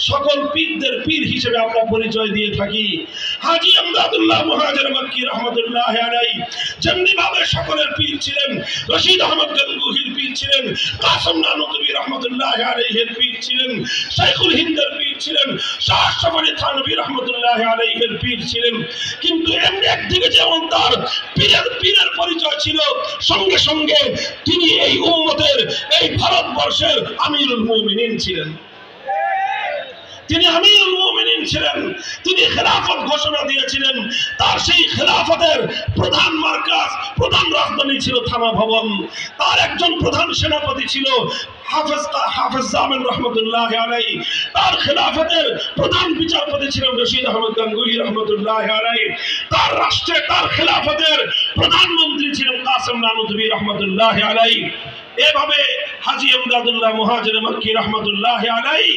Speaker 1: সকল পীরদের পীর হিসেবে আমরা পরিচয় দিয়ে থাকি। হাজী ইমদাদুল্লাহ মুহাজির মক্কি রহমতুল্লাহ আলাইহি যেমনি ভাবে সকলের পীর ছিলেন, রশিদ আহমদ গঙ্গুহির পীর ছিলেন, কাসেম নানুতুবি রহমতুল্লাহ আলাইহির পীর ছিলেন, শাইখুল হিন্দের পীর ছিলেন, শাহ আশরাফ আলী থানভী রহমতুল্লাহ আলাইহির পীর ছিলেন। কিন্তু এমনি একদিকে যেমন তার পীরের পরিচয় ছিল, সঙ্গে সঙ্গে তিনি এই উম্মতের, এই ভারতবর্ষের আমিরুল মুমিনিন ছিলেন। তিনি আমিরুল মুমিনিন ছিলেন। তিনি খেলাফত ঘোষণা দিয়েছিলেন। তার সেই খেলাফতের প্রধান মার্কাজ, প্রধান রাজধানী ছিল থানা ভবন। তার একজন প্রধান সেনাপতি ছিল হাফেজ জামিল রহমতুল্লাহ আলাইহি। তার খেলাফতের প্রধান বিচারপতি ছিলেন রশিদ আহমদ গঙ্গুহি রহমতুল্লাহ আলাইহি। তার রাষ্ট্রে, তার খেলাফতের প্রধানমন্ত্রী ছিলেন কাসেম নানুতুবি রহমতুল্লাহ আলাইহি। এভাবে হাজী ইমদাদুল্লাহ মুহাজির মক্কি রহমতুল্লাহ আলাইহি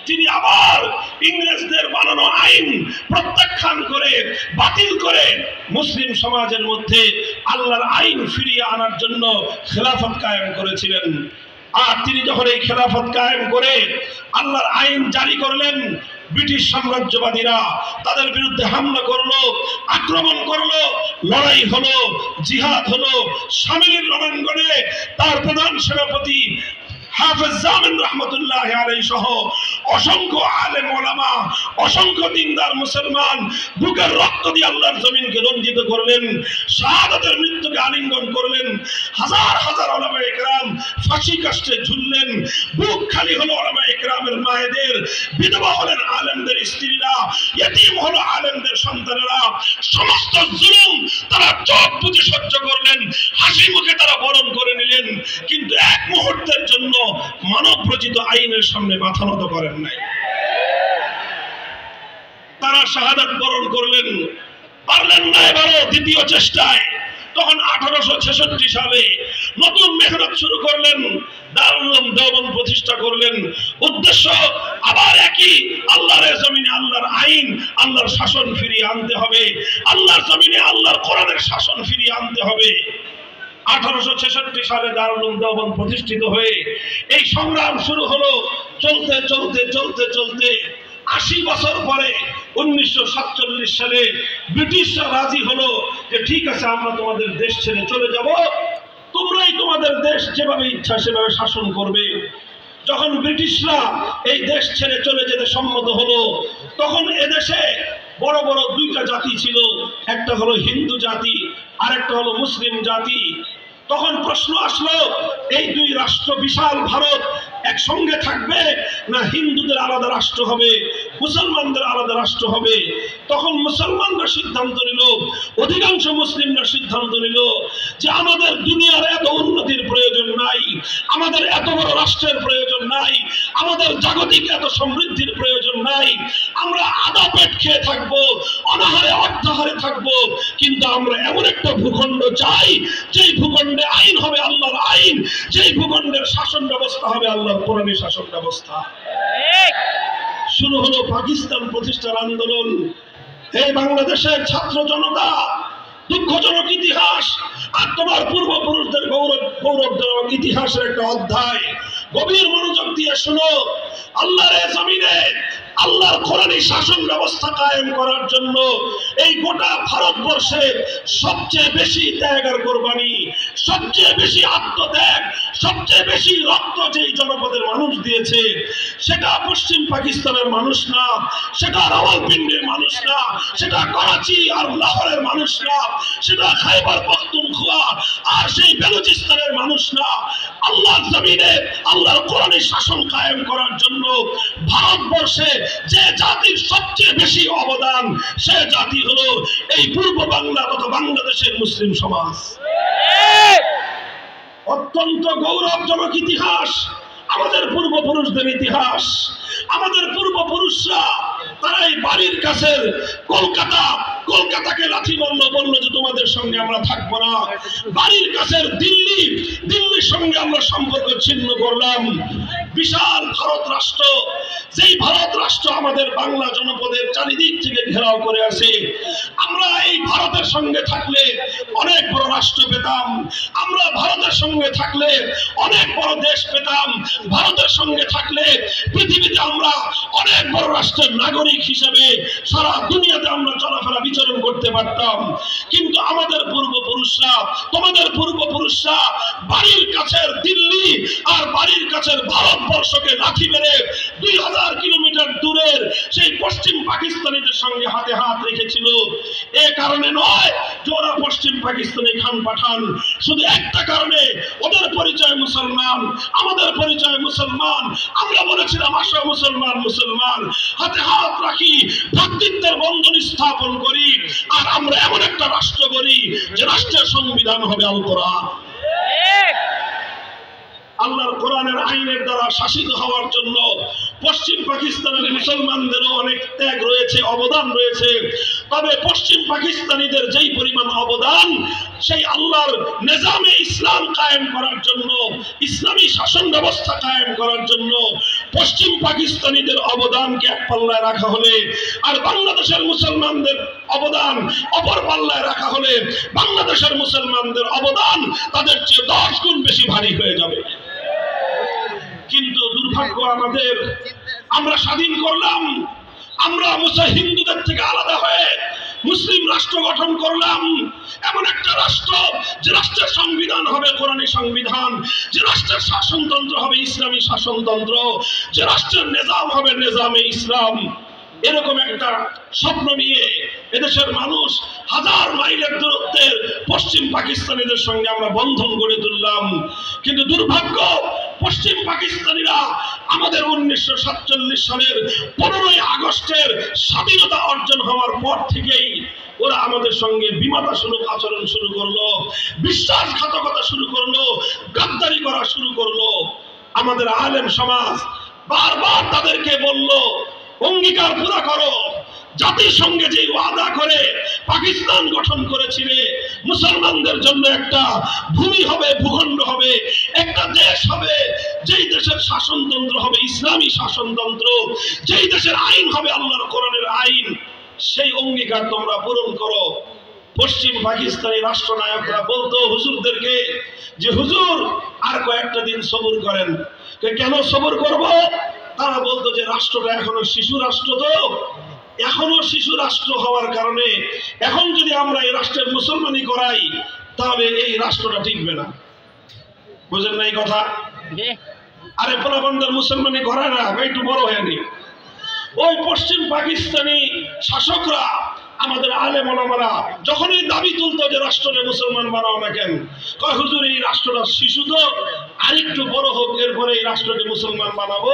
Speaker 1: তিনি আবার ইংরেজদের বানানো আইন প্রত্যাখ্যান করে, বাতিল করে মুসলিম সমাজের মধ্যে আল্লাহর আইন ফিরিয়ে আনার জন্য খেলাফত কায়েম করেছিলেন। আর তিনি যখন এই খেলাফত কায়েম করে আল্লাহর আইন জারি করলেন, ব্রিটিশ সাম্রাজ্যবাদীরা তাদের বিরুদ্ধে হামলা করলো, আক্রমণ করলো, লড়াই হলো, জিহাদ হলো। শামিলির রণাঙ্গনে তার প্রধান সেনাপতি হাফেজ জামিল রহমতুল্লাহ আলাইহি সহ অসংখ্য আলেম ওলামা, অসংখ্য দিনদার মুসলমান বুকের রক্ত দিয়ে আল্লাহর জমিনকে রঞ্জিত করলেন, শাহাদাতের মৃত্যুকে আলিঙ্গন করলেন। হাজার হাজার ওলামায়ে কেরাম ফাঁসি কাষ্ঠে ঝুললেন। বুক খালি হলো ওলামায়ে কেরামের মায়েদের, বিধবা হলেন আলেমদের স্ত্রীরা, ইতিম হলো আলেমদের সন্তানেরা। সমস্ত জুলুম তারা চোখ বুজে সহ্য করলেন, হাসি মুখে তারা বরণ করে নিলেন। কিন্তু এক মুহূর্তের জন্য মানব রচিত আইনের সামনে মাথা নত করেন নাই। তারা শাহাদাত বরণ করলেন, পারলেন না এবারও দ্বিতীয় চেষ্টায়। তখন 1866 সালে নতুন মেহনত শুরু করলেন, দারুল উলুম দেওবন্দ প্রতিষ্ঠা করলেন। উদ্দেশ্য আবার একই, আল্লাহর জমিনে আল্লাহর আইন, আল্লাহর শাসন ফিরিয়ে আনতে হবে। আল্লাহর জমিনে আল্লাহর কোরআনের শাসন ফিরিয়ে আনতে হবে। 1866 সালে দারুল উলুম দেওবন্দ প্রতিষ্ঠিত হয়ে এই সংগ্রাম শুরু হলো। চলতে চলতে চলতে চলতে 80 বছর পরে 1947 সালে ব্রিটিশরা রাজি হলো যে ঠিক আছে, আমরা তোমাদের দেশ ছেড়ে চলে যাব, তোমরাই তোমাদের দেশ যেভাবে ইচ্ছা সেভাবে শাসন করবে। যখন ব্রিটিশরা এই দেশ ছেড়ে চলে যেতে সম্মত হলো, তখন এদেশে বড় বড় দুইটা জাতি ছিল, একটা হলো হিন্দু জাতি আর একটা হলো মুসলিম জাতি। তখন প্রশ্ন আসলো, এই দুই রাষ্ট্র, বিশাল ভারত একসঙ্গে থাকবে না হিন্দুদের আলাদা রাষ্ট্র হবে, মুসলমানদের আলাদা রাষ্ট্র হবে? তখন মুসলমানরা সিদ্ধান্ত নিল, অধিকাংশ মুসলিমরা সিদ্ধান্ত নিল যে আমাদের দুনিয়ার এত উন্নতির প্রয়োজন নাই, আমাদের এত বড় রাষ্ট্রের প্রয়োজন নাই, আমাদের জাগতিক এত সমৃদ্ধির প্রয়োজন নাই। আমরা আধা পেট খেয়ে থাকবো, অনাহারে অর্ধাহারে থাকবো, কিন্তু আমরা এমন একটা ভূখণ্ড চাই যেই ভূখণ্ডে আইন হবে আল্লাহর আইন, যেই ভূখণ্ডের শাসন ব্যবস্থা হবে আল্লাহর কোরআনী শাসন ব্যবস্থা। শুরু হলো পাকিস্তান প্রতিষ্ঠার আন্দোলন। এই বাংলাদেশের ছাত্র জনতা, দুঃখজনক ইতিহাস আর তোমার পূর্বপুরুষদের গৌরবজনক ইতিহাসের একটা অধ্যায়। গভীর মনোযোগ দিয়ে শোনো। আল্লাহর জমিনে আল্লাহর কোরআনী শাসন ব্যবস্থা কায়েম করার জন্য এই গোটা ভারতবর্ষে সবচেয়ে বেশি ত্যাগ আর কোরবানি, সবচেয়ে বেশি আত্মত্যাগ, সবচেয়ে বেশি রক্ত যেই জনপদের মানুষ দিয়েছে, সেটা পশ্চিম পাকিস্তানের মানুষ না, সেটা রাওয়ালপিন্ডির মানুষ না, সেটা করাচি আর লাহোরের মানুষ না, সেটা খাইবার পখতুনখোয়া আর সেই বেলুচিস্তানের মানুষ না। আল্লাহর জমিনে আল্লাহর কোরআনী শাসন কায়েম করার জন্য ভারতবর্ষে যে জাতির সবচেয়ে বেশি অবদান, সে জাতি হলো এই পূর্ব বাংলা তথা বাংলাদেশের মুসলিম সমাজ। অত্যন্ত গৌরবজনক ইতিহাস আমাদের পূর্বপুরুষদের ইতিহাস। আমাদের পূর্বপুরুষরা তারা এই বাড়ির কাছের কলকাতা কলকাতাকে লাথি মারলো, বললো যে তোমাদের সঙ্গে আমরা থাকবো না। বাড়ির কাছের দিল্লির সঙ্গে আমরা সম্পর্ক ছিন্ন করলাম। বিশাল ভারত রাষ্ট্র, যেই ভারত রাষ্ট্র আমাদের বাংলা জনপদের চারিদিক থেকে ঘেরাও করে আছে। আমরা এই ভারতের সঙ্গে থাকলে অনেক বড় রাষ্ট্র পেতাম, আমরা ভারতের সঙ্গে থাকলে অনেক বড় দেশ পেতাম, ভারতের সঙ্গে থাকলে পৃথিবীতে আমরা অনেক বড় রাষ্ট্রের নাগরিক হিসেবে সারা দুনিয়াতে আমরা চলাফেরা বিচরণ করতে পারতাম। কিন্তু আমাদের পূর্বপুরুষরা, তোমাদের পূর্বপুরুষরা বাড়ির কাছের দিল্লি আর বাড়ির কাছের ভারতবর্ষকে লাথি মেরে 2000 কিলোমিটার দূরের সেই পশ্চিম পাকিস্তানিদের সঙ্গে হাতে হাত রেখেছিল। এ কারণে নয় যে ওরা পশ্চিম পাকিস্তানি খান পাঠান, শুধু একটা কারণে, ওদের পরিচয় মুসলমান, আমাদের পরিচয় মুসলমান। আমরা বলেছিলাম আসো মুসলমান মুসলমান, হাতে হাত রাখি, ভ্রাতৃত্বের বন্ধন স্থাপন করি, আর আমরা এমন একটা রাষ্ট্র করি যে রাষ্ট্রের সংবিধান হবে আল কোরআন। আল্লাহর কোরআনের আইনের দ্বারা শাসিত হওয়ার জন্য পশ্চিম পাকিস্তানের মুসলমানদেরও অনেক ত্যাগ রয়েছে, অবদান রয়েছে। তবে পশ্চিম পাকিস্তানিদের যেই পরিমাণ অবদান, সেই আল্লাহর নিজামে ইসলাম কায়েম করার জন্য, ইসলামী শাসন ব্যবস্থা কায়েম করার জন্য পশ্চিম পাকিস্তানিদের অবদানকে এক পাল্লায় রাখা হলে আর বাংলাদেশের মুসলমানদের অবদান অপর পাল্লায় রাখা হলে বাংলাদেশের মুসলমানদের অবদান তাদের চেয়ে 10 গুণ বেশি ভারী হয়ে যাবে। কিন্তু দুর্ভাগ্য আমাদের, আমরা স্বাধীন করলাম, আমরা হিন্দুদের থেকে আলাদা হয়ে মুসলিম রাষ্ট্র গঠন করলাম। এমন একটা রাষ্ট্র যে রাষ্ট্রের সংবিধান হবে কোরআনী সংবিধান, যে রাষ্ট্রের শাসনতন্ত্র হবে ইসলামী শাসনতন্ত্র, যে রাষ্ট্রের নিজাম হবে নিজামে ইসলাম। এরকম একটা স্বপ্ন নিয়ে এদেশের মানুষ হাজার মাইলের দূরত্বের পশ্চিম পাকিস্তানিদের সঙ্গে আমরা বন্ধন গড়ে তুললাম। কিন্তু দুর্ভাগ্য, পশ্চিম পাকিস্তানিরা আমাদের 1947 সালের 15ই আগস্টের স্বাধীনতা অর্জন হওয়ার পর থেকেই ওরা আমাদের সঙ্গে বিমাতাসুলভ আচরণ শুরু করলো, বিশ্বাসঘাতকতা শুরু করলো, গাদ্দারি করা শুরু করলো। আমাদের আলেম সমাজ বারবার তাদেরকে বলল, অঙ্গীকার পুরা করো, জাতিসংঘে যে ওয়াদা করে পাকিস্তান গঠন করেছিলে, মুসলমানদের জন্য একটা ভূমি হবে, ভূখণ্ড হবে, একটা দেশ হবে, যেই দেশের শাসনতন্ত্র হবে ইসলামী শাসনতন্ত্র, যেই দেশের আইন হবে আল্লাহর কোরআনের আইন, সেই অঙ্গীকার তোমরা পূরণ করো। পশ্চিম পাকিস্তানি রাষ্ট্রনায়করা বলতো হুজুরদেরকে যে হুজুর আর কয়েকটা দিন সবুর করেন। কেন সবুর করব? তারা বলতো যে রাষ্ট্রটা এখনো শিশু রাষ্ট্র, তো এখনো শিশু রাষ্ট্র হওয়ার কারণে এখন যদি আমরা এই রাষ্ট্রের মুসলমানি করাই তাহলে এই রাষ্ট্রটা টিকবে না। বুঝেন না এই কথা? আরে পোলাপানদের মুসলমানি করায় না, একটু বড় হয়নি। ওই পশ্চিম পাকিস্তানি শাসকরা আমাদের আলেম ওলামারা যখনই দাবি তুলতো যে রাষ্ট্রকে মুসলমান বানাও না কেন, কয় হুজুর এই রাষ্ট্রটা শিশু, তো আরেকটু বড় হোক, এরপরে এই রাষ্ট্রকে মুসলমান বানাবো,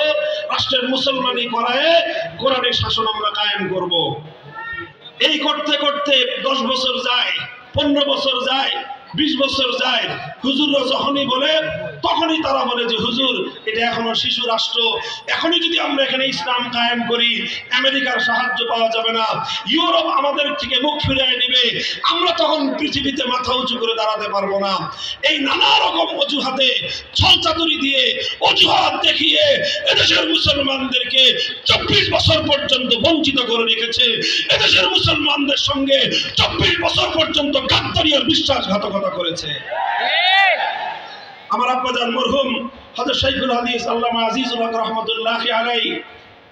Speaker 1: রাষ্ট্রের মুসলমানি করায় কোরআনের শাসন আমরা কায়েম করব। এই করতে করতে 10 বছর যায়, 15 বছর যায়, 20 বছর যায়। হুজুররা যখনই বলে তখনই তারা বলে যে হুজুর এটা এখনো শিশু রাষ্ট্র, এখনই যদি আমরা এখানে ইসলাম কায়েম করি আমেরিকার সাহায্য পাওয়া যাবে না, ইউরোপ আমাদের থেকে মুখ ফিরিয়ে নেবে, আমরা তখন পৃথিবীতে মাথা উঁচু করে দাঁড়াতে পারবো না। এই নানা রকম অজুহাতে, ছলচাতুরি দিয়ে, অজুহাত দেখিয়ে এদেশের মুসলমানদেরকে 24 বছর পর্যন্ত বঞ্চিত করে রেখেছে। এদেশের মুসলমানদের সঙ্গে 24 বছর পর্যন্ত গাদ্দারি আর বিশ্বাসঘাতকতা করেছে। আমার আব্বাজান মরহুম হযরত শাইখুল হাদিস আল্লামা আজিজুল হক রাহমাতুল্লাহি আলাইহি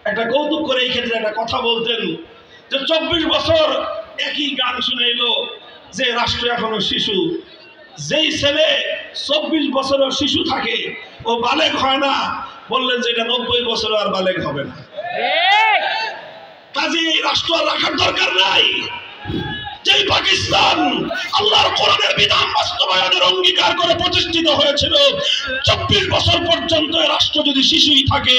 Speaker 1: একটা কৌতুক করে এই ক্ষেত্রে একটা কথা বলতেন যে 24 বছর একই গান শুনাইলো যে রাষ্ট্র এখনো শিশু। যেই ছেলে 24 বছরের শিশু থাকে ও বালেগ হয় না, বললেন যে এটা 90 বছর আর বালেগ হবে না। কাজে এই রাষ্ট্র রাখার দরকার নাই। যেই পাকিস্তান আল্লাহর কোরআনের বিধান বাস্তবায়নের অঙ্গীকার করে প্রতিষ্ঠিত হয়েছিল, 24 বছর পর্যন্ত রাষ্ট্র যদি শিশুই থাকে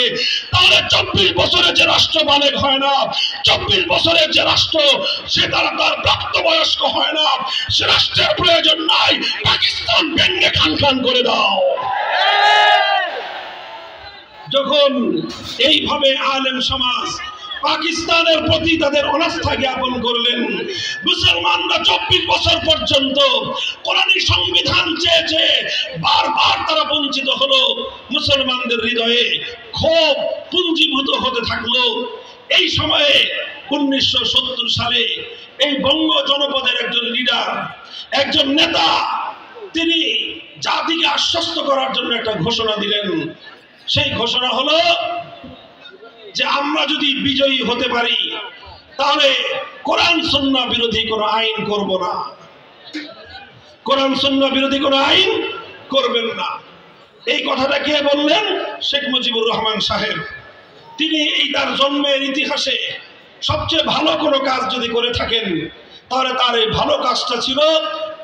Speaker 1: তাহলে 24 বছরের যে রাষ্ট্র বালেগ হয় না, 24 বছরের যে রাষ্ট্র সে তারা তার প্রাপ্তবয়স্ক হয় না, সে রাষ্ট্রের প্রয়োজন নাই। পাকিস্তান ভেঙে খান খান করে দাও। যখন এইভাবে আলেম সমাজ পাকিস্তানের প্রতি তাদের অনাস্থা জ্ঞাপন করলেন। মুসলমানরা 24 বছর পর্যন্ত কোরআনী সংবিধান চেয়েছে, বারবার তারা বঞ্চিত হলো। মুসলমানদের হৃদয়ে ক্ষোভ পুঞ্জীভূত হতে থাকলো। এই সময়ে 1970 সালে এই বঙ্গ জনপদের একজন লিডার, একজন নেতা, তিনি জাতিকে আশ্বস্ত করার জন্য একটা ঘোষণা দিলেন। সেই ঘোষণা হলো যে আমরা যদি বিজয়ী হতে পারি তাহলে কোরআন সুন্নাহ বিরোধী কোনো আইন করব না, কোরআন সুন্নাহ বিরোধী কোনো আইন করবেন না। এই কথাটা কে বললেন? শেখ মুজিবুর রহমান সাহেব। তিনি এই তার জন্মের ইতিহাসে সবচেয়ে ভালো কোনো কাজ যদি করে থাকেন তাহলে তার এই ভালো কাজটা ছিল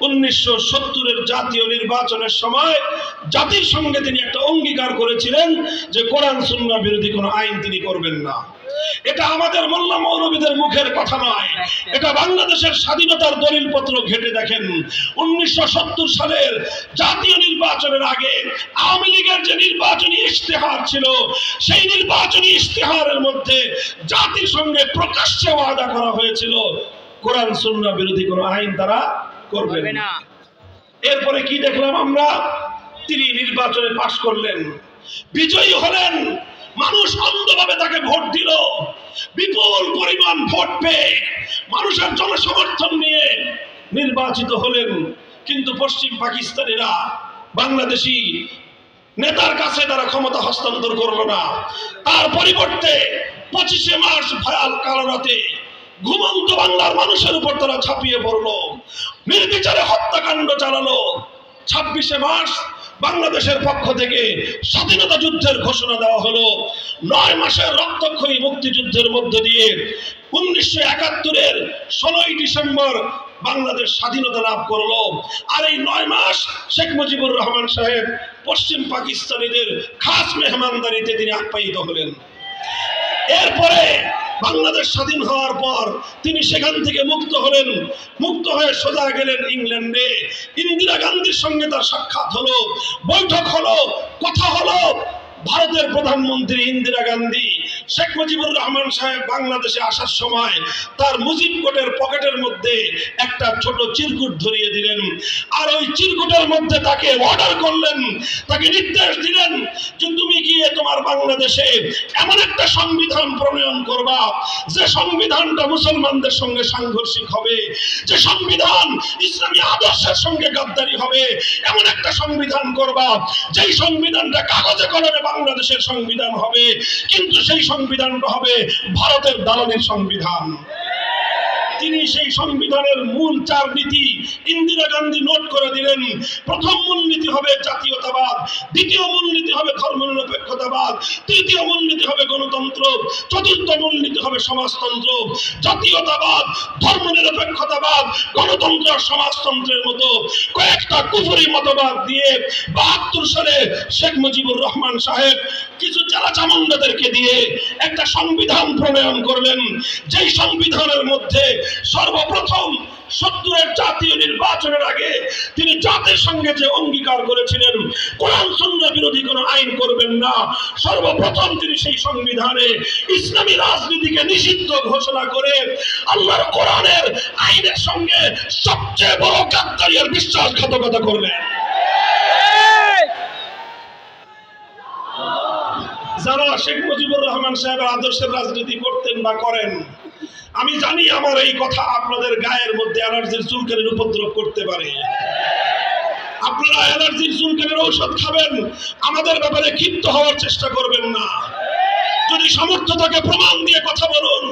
Speaker 1: 1970-এর জাতীয় নির্বাচনের সময় জাতির সঙ্গে তিনি একটা অঙ্গীকার করেছিলেন যে কোরআন সুন্নাহ বিরোধী কোনো আইন তিনি করবেন না। এটা আমাদের মোল্লা মৌলবীদের মুখের কথা নয়, এটা বাংলাদেশের স্বাধীনতার দলিলপত্র ঘেটে দেখেন। 1970 সালের জাতীয় নির্বাচনের আগে আওয়ামী লীগের যে নির্বাচনী ইশতেহার ছিল, সেই নির্বাচনী ইশতেহারের মধ্যে জাতির সঙ্গে প্রকাশ্যে ওয়াদা করা হয়েছিল কোরআন সুন্নাহ বিরোধী কোনো আইন তারা করবে না। এরপরে কি দেখলাম আমরা? তিনি নির্বাচনে পাশ করলেন, বিজয়ী হলেন, মানুষ অন্ধভাবে তাকে ভোট দিল। বিপুল পরিমাণ ভোট পেয়ে মানুষের জনসমর্থন নিয়ে নির্বাচিত হলেন। কিন্তু পশ্চিম পাকিস্তানিরা বাংলাদেশি নেতার কাছে তারা ক্ষমতা হস্তান্তর করলো না। তার পরিবর্তে 25শে মার্চ ভয়াল কালো রাতে ঘুমন্ত বাংলার মানুষের উপর তারা ঝাঁপিয়ে পড়লো, নির্বিচারে হত্যাকাণ্ড চালালো। 26শে মার্চ বাংলাদেশের পক্ষ থেকে স্বাধীনতা যুদ্ধের ঘোষণা দেওয়া হলো। 9 মাসের রক্তক্ষয়ী মুক্তিযুদ্ধের মধ্য দিয়ে 1971-এর 16ই ডিসেম্বর বাংলাদেশ স্বাধীনতা লাভ করলো। আর এই 9 মাস শেখ মুজিবুর রহমান সাহেব পশ্চিম পাকিস্তানিদের খাস মেহমানদারিতে তিনি আপ্যায়িত হলেন। এরপরে বাংলাদেশ স্বাধীন হওয়ার পর তিনি সেখান থেকে মুক্ত হলেন। মুক্ত হয়ে সোজা গেলেন ইংল্যান্ডে। ইন্দিরা গান্ধীর সঙ্গে তার সাক্ষাৎ হলো, বৈঠক হলো, কথা হলো। ভারতের প্রধানমন্ত্রী ইন্দিরা গান্ধী শেখ মুজিবুর রহমান সাহেব বাংলাদেশে আসার সময় তার মুজিব কোটের পকেটের মধ্যে একটা ছোট চিরকুট ধরিয়ে দিলেন। আর ওই চিরকুটের মধ্যে তাকে অর্ডার করলেন, তাকে নির্দেশ দিলেন যে তুমি গিয়ে তোমার বাংলাদেশে এমন একটা সংবিধান প্রণয়ন করবা যে সংবিধানটা মুসলমানদের সঙ্গে সাংঘর্ষিক হবে, যে সংবিধান ইসলামী আদর্শের সঙ্গে গাদ্দারি হবে, এমন একটা সংবিধান করবা যেই সংবিধানটা কাগজে কলমে বাংলাদেশের সংবিধান হবে, কিন্তু সেই সংবিধানটা হবে ভারতের দালালির সংবিধান। তিনি সেই সংবিধানের মূল 4 নীতি ইন্দিরা গান্ধী নোট করে দিলেন। প্রথম মূলনীতি হবে জাতীয়তাবাদ, দ্বিতীয় মূলনীতি হবে ধর্মনিরপেক্ষতাবাদ, তৃতীয় মূলনীতি হবে গণতন্ত্র, চতুর্থ মূলনীতি হবে সমাজতন্ত্র। জাতীয়তাবাদ, ধর্মনিরপেক্ষতাবাদ, গণতন্ত্র আর সমাজতন্ত্রের মতো কয়েকটা কুফরি মতবাদ দিয়ে 72 সালে শেখ মুজিবুর রহমান সাহেব কিছু চালাচামুন্ডাদেরকে দিয়ে একটা সংবিধান প্রণয়ন করলেন। যেই সংবিধানের মধ্যে সর্বপ্রথম 70-এর জাতীয় নির্বাচনের আগে তিনি জাতির সঙ্গে যে অঙ্গীকার করেছিলেন কোরআন সুন্নাহ বিরোধী কোনো আইন করবেন না, সর্বপ্রথম তিনি সেই সংবিধানে ইসলামী রাজনীতিকে নিষিদ্ধ ঘোষণা করে আল্লাহর কোরআনের আইনের সঙ্গে সবচেয়ে বড় গাদ্দারি আর বিশ্বাসঘাতকতা করলেন। যারা শেখ মুজিবুর রহমান সাহেবের আদর্শের রাজনীতি করতেন বা করেন, আমি জানি আমার এই কথা আপনাদের গায়ের মধ্যে অ্যালার্জির চুলকানির উপদ্রব করতে পারে। আপনারা অ্যালার্জির চুলকানির ঔষধ খাবেন, আমাদের ব্যাপারে ক্ষিপ্ত হওয়ার চেষ্টা করবেন না। যদি সামর্থ্য থাকে প্রমাণ দিয়ে কথা বলুন।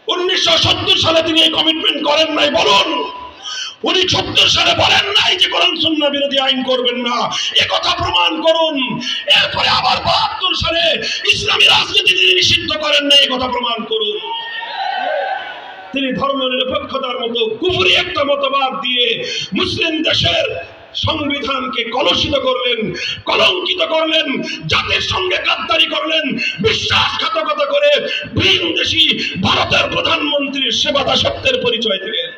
Speaker 1: 1970 সালে তিনি এই কমিটমেন্ট করেন নাই, বলুন। উনি 70 সালে বলেন নাই যে কোরআন সুন্নাহ বিরোধী আইন করবেন না, এ কথা প্রমাণ করুন। এরপরে আবার 72 সালে ইসলামী রাজনীতি তিনি নিষিদ্ধ করেন নাই, এ কথা প্রমাণ করুন। তিনি ধর্মনিরপেক্ষতার মতো কুফরি একটা মতবাদ দিয়ে মুসলিম দেশের সংবিধানকে কলুষিত করলেন, কলঙ্কিত করলেন, জাতির সঙ্গে গাদ্দারি করলেন, বিশ্বাসঘাতকতা করে ভিনদেশী ভারতের প্রধানমন্ত্রীর সেবা দাসত্বের পরিচয় দিলেন।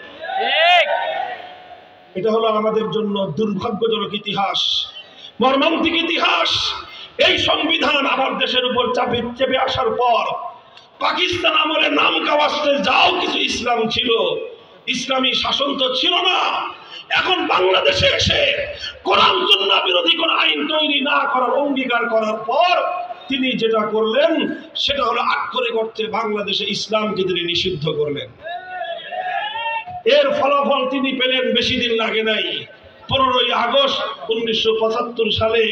Speaker 1: এটা হলো আমাদের জন্য দুর্ভাগ্যজনক ইতিহাস, মর্মান্তিক ইতিহাস। এই সংবিধান আমার দেশের উপর চেপে আসার পর পাকিস্তান আমলে নাম কাওয়াস্তে যাও কিছু ইসলাম ছিল, ইসলামী শাসন তো ছিল না। এখন বাংলাদেশে এসে কোরআন সুন্নাহ বিরোধী কোন আইন তৈরি না করার অঙ্গীকার করার পর তিনি যেটা করলেন সেটা হলো আক্ষরিক অর্থে বাংলাদেশে ইসলামকে তিনি নিষিদ্ধ করলেন। এর ফলাফল তিনি পেলেন বেশি দিন লাগে নাই। 15ই আগস্ট 1975 সালে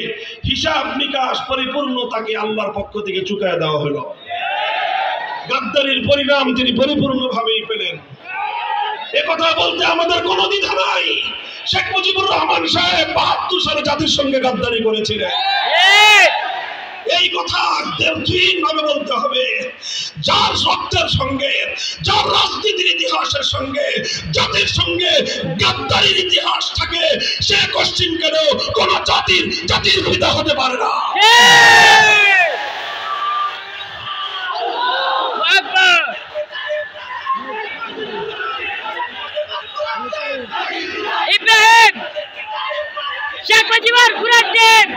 Speaker 1: হিসাব নিকাশ পরিপূর্ণ তাকে আল্লাহর পক্ষ থেকে চুকায় দেওয়া হলো। গাদ্দারির পরিণাম তিনি পরিপূর্ণভাবেই পেলেন। একথা বলতে আমাদের কোনো দ্বিধা নাই। শেখ মুজিবুর রহমান সাহেব 72 সালে জাতির সঙ্গে গাদ্দারি করেছিলেন। এই কথা ভাবে বলতে হবে। যার রক্তের সঙ্গে, যার রাজনীতির ইতিহাসের সঙ্গে জাতির সঙ্গে গাদ্দারির ইতিহাস থাকে, সে কোশ্চিন কেন কোন জাতির পিতা হতে পারে না।
Speaker 2: ইব্রাহিম শেখ মুজিবুর কুরআন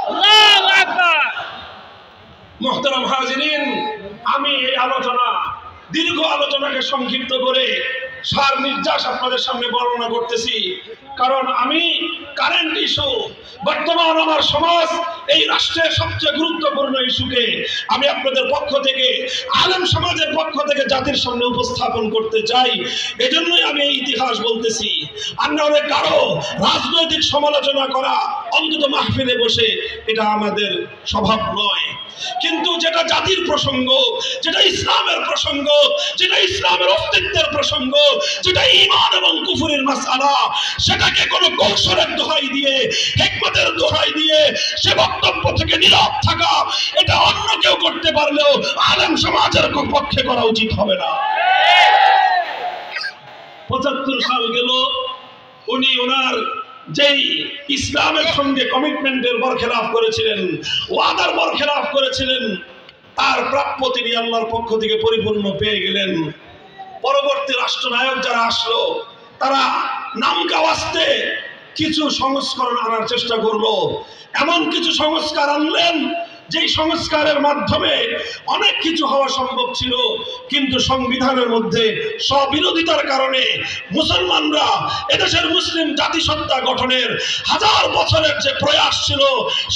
Speaker 2: আল্লাহু আকবার।
Speaker 1: মুহতারাম হাজিরিন, আমি এই দীর্ঘ আলোচনাকে সংক্ষিপ্ত করে সার নির্যাস আপনাদের সামনে বর্ণনা করতেছি, কারণ আমি কারেন্ট ইস্যু, বর্তমান আমার সমাজ, এই রাষ্ট্রের সবচেয়ে গুরুত্বপূর্ণ ইস্যুকে আমি আপনাদের পক্ষ থেকে, আলেম সমাজের পক্ষ থেকে জাতির সামনে উপস্থাপন করতে চাই। এজন্যই আমি এই ইতিহাস বলতেছি। আর না হলে কারো রাজনৈতিক সমালোচনা করা, অন্তত মাহফিলে বসে, এটা আমাদের স্বভাব নয়। কিন্তু যেটা জাতির প্রসঙ্গ, যেটা ইসলামের প্রসঙ্গ, যেটা ইসলামের অস্তিত্বের প্রসঙ্গ, যেটা ঈমান এবং কুফরের মাসআলা, সেটাকে কোনো কৌশলের দোহাই দিয়ে, হিকমতের দোহাই দিয়ে সে বক্তব্য থেকে নীরব থাকা, এটা অন্য কেউ করতে পারলেও আলেম সমাজের পক্ষে করা উচিত হবে না। 75 সাল গেল, উনি ওনার যেই ইসলামের সঙ্গে কমিটমেন্টের বরখেলাপ করেছিলেন, ওয়াদার বরখেলাপ করেছিলেন, তার প্রাপ্য তিনি আল্লাহর পক্ষ থেকে পরিপূর্ণ পেয়ে গেলেন। পরবর্তী রাষ্ট্রনায়ক যারা আসলো, তারা নাম কাওয়াস্তে কিছু সংস্করণ আনার চেষ্টা করলো। এমন কিছু সংস্কার আনলেন যেই সংস্কারের মাধ্যমে অনেক কিছু হওয়া সম্ভব ছিল, কিন্তু সংবিধানের মধ্যে স্ববিরোধিতার কারণে মুসলমানরা, এদেশের মুসলিম জাতিসত্তা গঠনের 1000 বছরের যে প্রয়াস ছিল,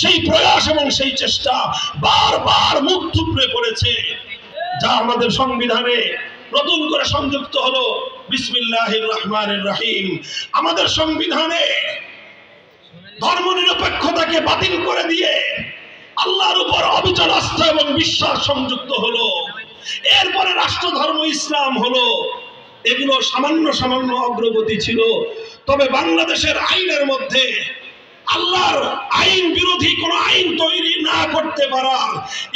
Speaker 1: সেই প্রয়াস এবং সেই চেষ্টা বারবার মুখ থুবড়ে পড়েছে। যা আমাদের সংবিধানে নতুন করে সংযুক্ত হলো বিসমিল্লাহির রহমানির রহিম। আমাদের সংবিধানে ধর্মনিরপেক্ষতাকে বাতিল করে দিয়ে আল্লাহর উপর অবিচল আস্থা এবং বিশ্বাস সংযুক্ত হলো। এরপরে রাষ্ট্র ধর্ম ইসলাম হলো। এগুলো সামান্য অগ্রগতি ছিল। তবে বাংলাদেশের আইনের মধ্যে আল্লাহর আইন বিরোধী কোন আইন তৈরি না করতে পারার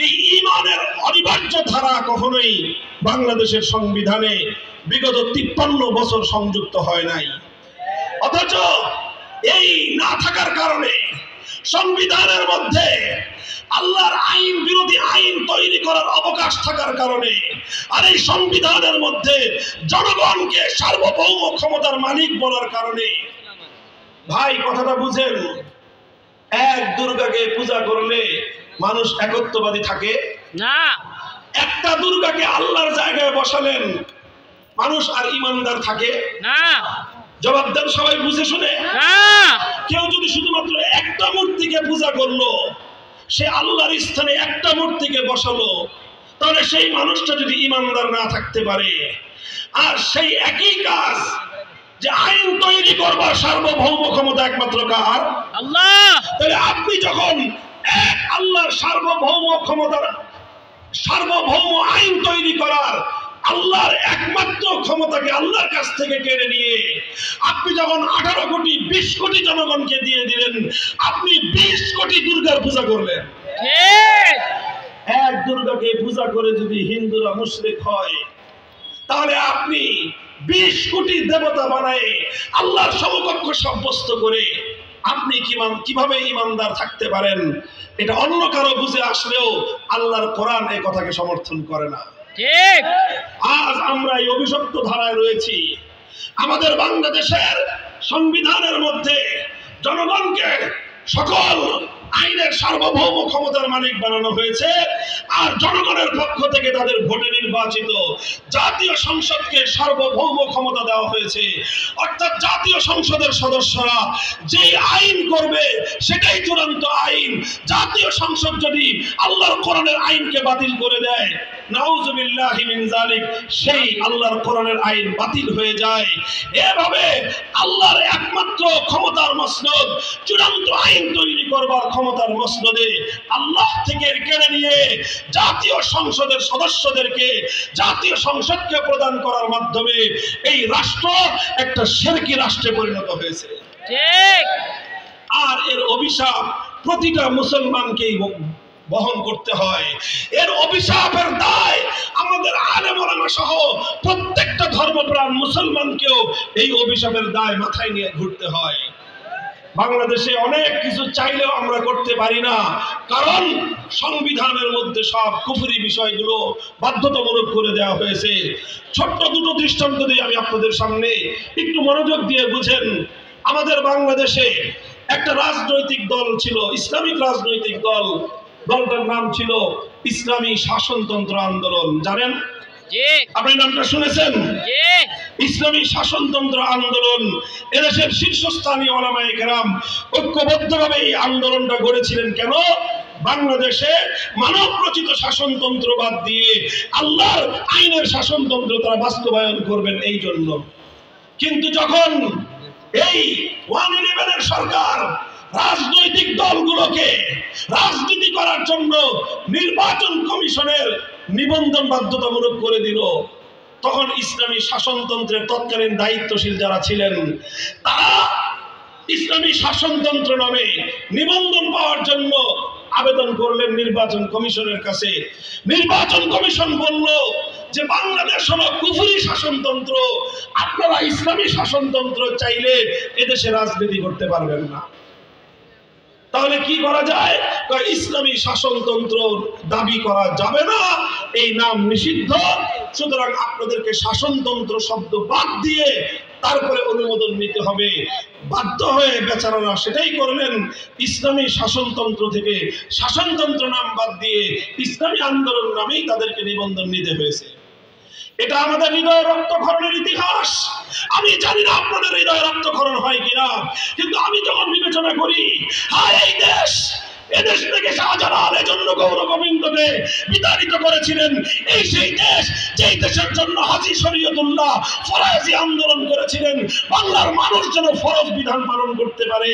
Speaker 1: এই ঈমানের অনিবার্য ধারা কখনোই বাংলাদেশের সংবিধানে বিগত 53 বছর সংযুক্ত হয় নাই। অথচ এই না থাকার কারণে সংবিধানের মধ্যে আল্লাহর আইন বিরোধী আইন তৈরি করার অবকাশ থাকার কারণে, আর এই সংবিধানের মধ্যে জনগণকে সার্বভৌম ক্ষমতার মালিক বলার কারণে, ভাই কথাটা বুঝেন, এক দুর্গাকে পূজা করলে মানুষ একত্ববাদী থাকে
Speaker 2: না।
Speaker 1: একটা দুর্গাকে আল্লাহর জায়গায় বসালেন, মানুষ আর ইমানদার থাকে
Speaker 2: না।
Speaker 1: জবাব দেন সবাই বুঝে শুনে।
Speaker 2: না।
Speaker 1: কেউ যদি শুধুমাত্র একটা মূর্তিকে পূজা করলো, সে আল্লাহর স্থানে একটা মূর্তিকে বসালো, তাহলে সেই মানুষটা যদি ইমানদার না থাকতে পারে, আর সেই একই কাজ যে আইন তৈরি করবার সার্বভৌম ক্ষমতা একমাত্র কার?
Speaker 2: আল্লাহ।
Speaker 1: তাহলে আপনি যখন এক আল্লাহর সার্বভৌম ক্ষমতার, সার্বভৌম আইন তৈরি করার আল্লাহর একমাত্র ক্ষমতাকে আল্লাহর কাছ থেকে কেড়ে নিয়ে আপনি যখন 18 কোটি 20 কোটি জনগণকে দিয়ে দিলেন, আপনি 20 কোটি দুর্গার পূজা করলেন।
Speaker 2: ঠিক।
Speaker 1: এক দুর্গাকে পূজা করে যদি হিন্দুরা মুশরিক হয়, তাহলে আপনি 20 কোটি দেবতা বানায় আল্লাহর সমকক্ষ সাব্যস্ত করে আপনি কিভাবে ইমানদার থাকতে পারেন? এটা অন্য কারো বুঝে আসলেও আল্লাহর কোরআন এই কথাকে সমর্থন করে না।
Speaker 2: ঠিক।
Speaker 1: আজ আমরা এই অভিশপ্ত ধারায় রয়েছি। আমাদের বাংলাদেশের সংবিধানের মধ্যে জনগণকে সকল আইনের সার্বভৌম ক্ষমতার মালিক বানানো হয়েছে, আর জনগণের পক্ষ থেকে তাদের ভোটে নির্বাচিত জাতীয় সংসদকে সার্বভৌম ক্ষমতা দেওয়া হয়েছে। অর্থাৎ জাতীয় সংসদের সদস্যরা যে আইন করবে সেটাই চূড়ান্ত আইন। জাতীয় সংসদ যদি আল্লাহর কোরআনের আইনকে বাতিল করে দেয়, নাউযুবিল্লাহি মিন যালিক, সেই আল্লাহর কোরআনের আইন বাতিল হয়ে যায়। এভাবে আল্লাহর একমাত্র ক্ষমতার মসনদ, চূড়ান্ত আইন তৈরি করবার ক্ষমতার মসনদে আল্লাহ থেকে কেড়ে নিয়ে জাতীয় সংসদের সদস্যদেরকে জাতীয় সংসদকে প্রদান করার মাধ্যমে এই রাষ্ট্র একটা শিরকি রাষ্ট্রে পরিণত হয়েছে।
Speaker 2: ঠিক।
Speaker 1: আর এর অভিশাপ প্রতিটা মুসলমানকেই বহন করতে হয়। এর অভিশাপের দায় আমাদের আলেম ওলামা সহ প্রত্যেকটা ধর্মপ্রাণ মুসলমানকেও এই অভিশাপের দায় মাথায় নিয়ে ঘুরতে হয়। বাংলাদেশে অনেক কিছু চাইলেও আমরা করতে পারি না, কারণ সংবিধানের মধ্যে সব কুফরি বিষয়গুলো বাধ্যতামূলক করে দেওয়া হয়েছে। ছোট্ট দুটো দৃষ্টান্ত দিয়ে আমি আপনাদের সামনে, একটু মনোযোগ দিয়ে বুঝেন। আমাদের বাংলাদেশে একটা রাজনৈতিক দল ছিল, ইসলামিক রাজনৈতিক দল। দলটার নাম ছিল ইসলামী শাসনতন্ত্র আন্দোলন। জানেন? আপনি নামটা শুনেছেন? ইসলামী শাসনতন্ত্র আন্দোলন। এদেশের শীর্ষস্থানীয় ওলামায়ে কেরাম ঐক্যবদ্ধভাবে এই আন্দোলনটা গড়েছিলেন। কেন? বাংলাদেশে মানব রচিত শাসনতন্ত্র বাদ দিয়ে আল্লাহর আইনের শাসনতন্ত্র তারা বাস্তবায়ন করবেন এই জন্য। কিন্তু যখন এই 111 সরকার রাজনৈতিক দলগুলোকে রাজনীতি করার জন্য নির্বাচন কমিশনের নিবন্ধন বাধ্যতামূলক করে দিল, তখন ইসলামী শাসনতন্ত্রের তৎকালীন দায়িত্বশীল যারা ছিলেন তারা ইসলামী শাসনতন্ত্র নামে নিবন্ধন পাওয়ার জন্য আবেদন করলেন নির্বাচন কমিশনের কাছে। নির্বাচন কমিশন বলল যে বাংলাদেশ হলো কুফরি শাসনতন্ত্র, আপনারা ইসলামী শাসনতন্ত্র চাইলে এদেশে রাজনীতি করতে পারবেন না। তাহলে কি করা যায়? ইসলামী শাসনতন্ত্র দাবি করা যাবে না, এই নাম নিষিদ্ধ। সুতরাং আপনাদেরকে শাসনতন্ত্র শব্দ বাদ দিয়ে তারপরে অনুমোদন নিতে হবে। বাধ্য হয়ে বেচারারা সেটাই করলেন, ইসলামী শাসনতন্ত্র থেকে শাসনতন্ত্র নাম বাদ দিয়ে ইসলামী আন্দোলন নামেই তাদেরকে নিবন্ধন নিতে হয়েছে। এটা আমাদের হৃদয় রক্তক্ষরণের ইতিহাস। আমি জানি না আপনাদের হৃদয় রক্তক্ষরণ হয় কিনা, কিন্তু আমি যখন বিবেচনা করি, হায় এই দেশ, এদেশ থেকে শাহজালাল এজন্য গৌর গোবিন্দকে বিতাড়িত করেছিলেন। এই সেই দেশ যেই দেশের জন্য হাজী শরীয়তুল্লাহ ফরাজি আন্দোলন করেছিলেন, বাংলার মানুষ যেন ফরজ বিধান পালন করতে পারে।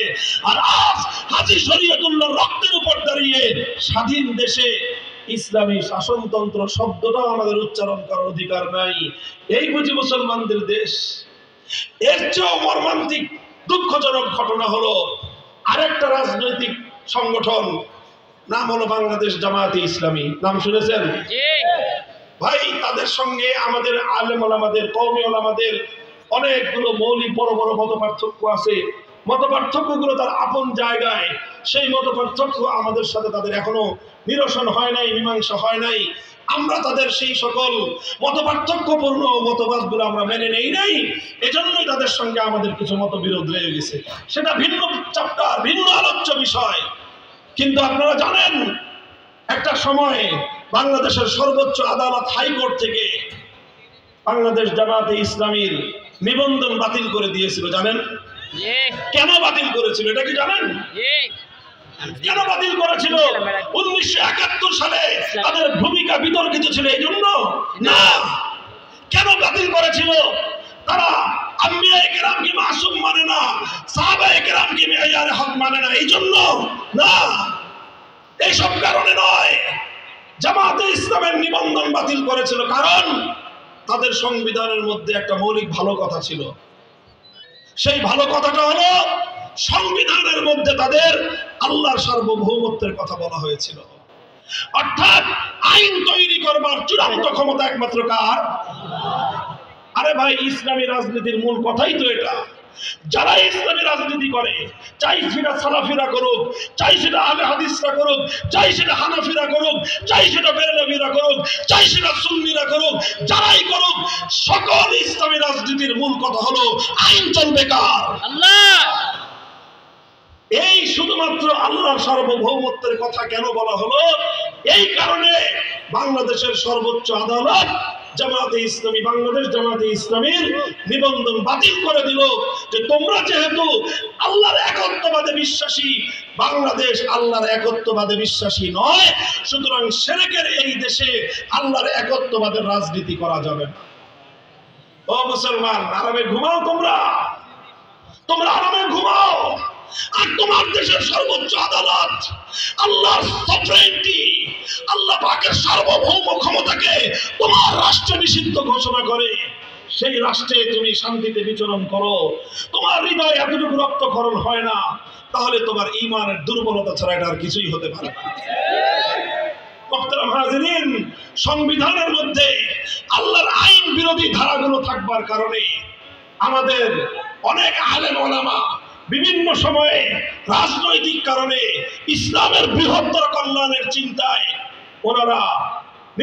Speaker 1: আর আজ হাজী শরীয়তুল্লাহ রক্তের উপর দাঁড়িয়ে স্বাধীন দেশে ইসলামী শাসনতন্ত্র শব্দটাও আমাদের উচ্চারণ করার অধিকার নাই। এই বুঝি মুসলমানদের দেশ? এর চেয়েও মর্মান্তিক দুঃখজনক ঘটনা হলো আরেকটা রাজনৈতিক সংগঠন, নাম হলো বাংলাদেশ জামায়াতে ইসলামী। নাম শুনেছেন? ভাই, তাদের সঙ্গে আমাদের আলেম ওলামাদের, কওমি ওলামাদের অনেকগুলো মৌলিক বড় বড় মত পার্থক্য আছে। মত পার্থক্যগুলো তার আপন জায়গায়, সেই মত পার্থক্য আমাদের সাথে তাদের এখনো নিরসন হয় নাই, মীমাংসা হয় নাই। আমরা তাদের সেই সকল মত পার্থক্যপূর্ণ মতবাদগুলো আমরা মেনে নেই নাই, এজন্যই তাদের সঙ্গে আমাদের কিছু মতবিরোধ রয়ে গেছে। সেটা ভিন্ন চ্যাপ্টার, ভিন্ন আলোচ্য বিষয়। কিন্তু আপনারা জানেন, একটা সময়ে বাংলাদেশের সর্বোচ্চ আদালত হাইকোর্ট থেকে বাংলাদেশ জামায়াতে ইসলামীর নিবন্ধন বাতিল করে দিয়েছিল। জানেন কেন বাতিল করেছিল? এটা কি জানেন? কেন বাতিল করেছিল? 1971 সালে তাদের ভূমিকা বিতর্কিত ছিল এই জন্য না। কেন বাতিল করেছিল? তারা আম্বিয়ায়ে কেরামকে মাসুম মানে না, সাহাবায়ে কেরামকে মেয়ারে হক মানে না, এই জন্য না, এইসব কারণে নয়। জামায়াতে ইসলামের নিবন্ধন বাতিল করেছিল কারণ তাদের সংবিধানের মধ্যে একটা মৌলিক ভালো কথা ছিল। সেই ভালো কথাটা হলো সংবিধানের মধ্যে তাদের আল্লাহর সার্বভৌমত্বের কথা বলা হয়েছিল। অর্থাৎ আইন তৈরি করবার চূড়ান্ত ক্ষমতা একমাত্র কার? আরে ভাই, ইসলামী রাজনীতির মূল কথাই তো এটা। যারা ইসলামী রাজনীতি করে, চাই সেটা সালাফিরা করুক, চাই সেটা আহলে হাদিসরা করুক, চাই সেটা হানাফিরা করুক, চাই সেটা বেরলভীরা করুক, চাই সেটা সুন্নিরা করুক, যারাই করুক, সকল ইসলামী রাজনীতির মূল কথা হলো আইন চলবে কার? আল্লাহ। এই শুধুমাত্র আল্লাহ আল্লাহর সার্বভৌমত্বের কথা কেন বলা হলো? এই কারণে বাংলাদেশের সর্বোচ্চ আদালত জামাতে ইসলামী, বাংলাদেশ জামাতে ইসলামীর নিবন্ধন বাতিল করে দিল যে তোমরা যেহেতু আল্লাহর একত্ববাদে বিশ্বাসী, বাংলাদেশ আল্লাহর একত্ববাদে বিশ্বাসী নয়, সুতরাং শিরকের এই দেশে আল্লাহর একত্ববাদের রাজনীতি করা যাবে না। ও মুসলমান, আরামে ঘুমাও, তোমরা আরামে ঘুমাও। আর তোমার দেশের সর্বোচ্চ আদালত আল্লাহর সফরেনিটি, আল্লাহ পাকের সার্বভৌম ক্ষমতাকে তোমার রাষ্ট্রে নিষিদ্ধ ঘোষণা করে সেই রাষ্ট্রে তুমি শান্তিতে বিচরণ করো, তোমার হৃদয় এতটুকু রক্তক্ষরণ হয় না, তাহলে তোমার ঈমানের দুর্বলতা ছাড়া এটা আর কিছুই হতে পারে না। মুহতারাম হাজিরিন, সংবিধানের মধ্যে আল্লাহর আইন বিরোধী ধারাগুলো থাকবার কারণে আমাদের অনেক আলেম ওলামা বিভিন্ন সময়ে রাজনৈতিক কারণে ইসলামের বৃহত্তর কল্যাণের চিন্তায় ওনারা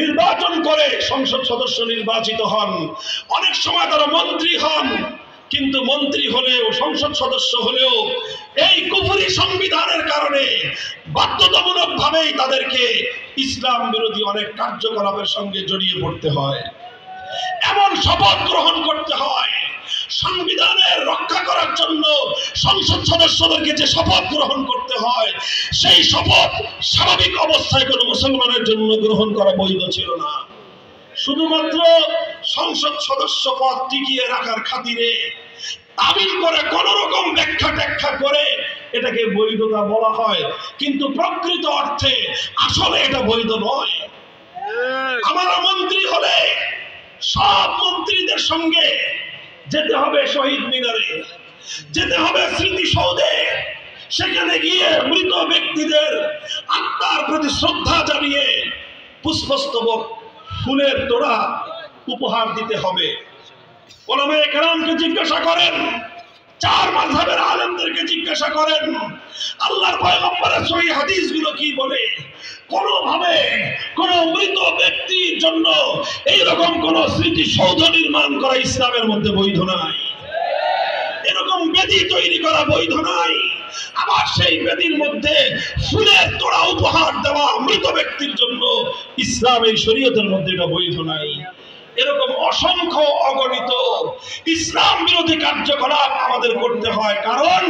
Speaker 1: নির্বাচন করে সংসদ সদস্য নির্বাচিত হন। অনেক সময় তারা মন্ত্রী হন, কিন্তু মন্ত্রী হলেও, সংসদ সদস্য হলেও এই কুফরি সংবিধানের কারণে বাধ্যতামূলক ভাবেই তাদেরকে ইসলাম বিরোধী অনেক কার্যকলাপের সঙ্গে জড়িয়ে পড়তে হয়, এমন শপথ গ্রহণ করতে হয়। সংবিধানের রক্ষা করার জন্য সংসদ সদস্যদেরকে যে শপথ গ্রহণ করতে হয়, সেই শপথ স্বাভাবিক অবস্থায় কোনো মুসলমানের জন্য গ্রহণ করা বৈধ ছিল না। শুধুমাত্র সংসদ সদস্য পদ টিকিয়ে রাখার খাতিরে তামিল করে কোন রকম ব্যাখ্যা করে এটাকে বৈধতা বলা হয়, কিন্তু প্রকৃত অর্থে আসলে এটা বৈধ নয়। আমার মন্ত্রী হলে সব মন্ত্রীদের সঙ্গে যেতে হবে শহীদ মিনারে, যেতে হবে স্মৃতিসৌধে, সেখানে গিয়ে মৃত ব্যক্তিদের আত্মার প্রতি শ্রদ্ধা জানিয়ে পুষ্পস্তবক, ফুলের তোড়া উপহার দিতে হবে। ওলামায়ে কেরামকে জিজ্ঞাসা করেন, চার মাযহাবের আলেমদেরকে জিজ্ঞাসা করেন, আল্লাহর পয়গম্বরের সহিহ হাদিসগুলো কি বলে? কোনোভাবে কোন মৃত ব্যক্তির জন্য এইরকম কোন স্মৃতিসৌধ নির্মাণ করা ইসলামের মধ্যে বৈধ নাই, এরকম বেদি তৈরি করা বৈধ নাই। আবার সেই বেদির মধ্যে ফুলের তোড়া উপহার দেওয়া মৃত ব্যক্তির জন্য ইসলামের শরীয়তের মধ্যে এটা বৈধ নাই। এরকম অসংখ্য অগণিত ইসলাম বিরোধী কার্যকলাপ আমাদের করতে হয়, কারণ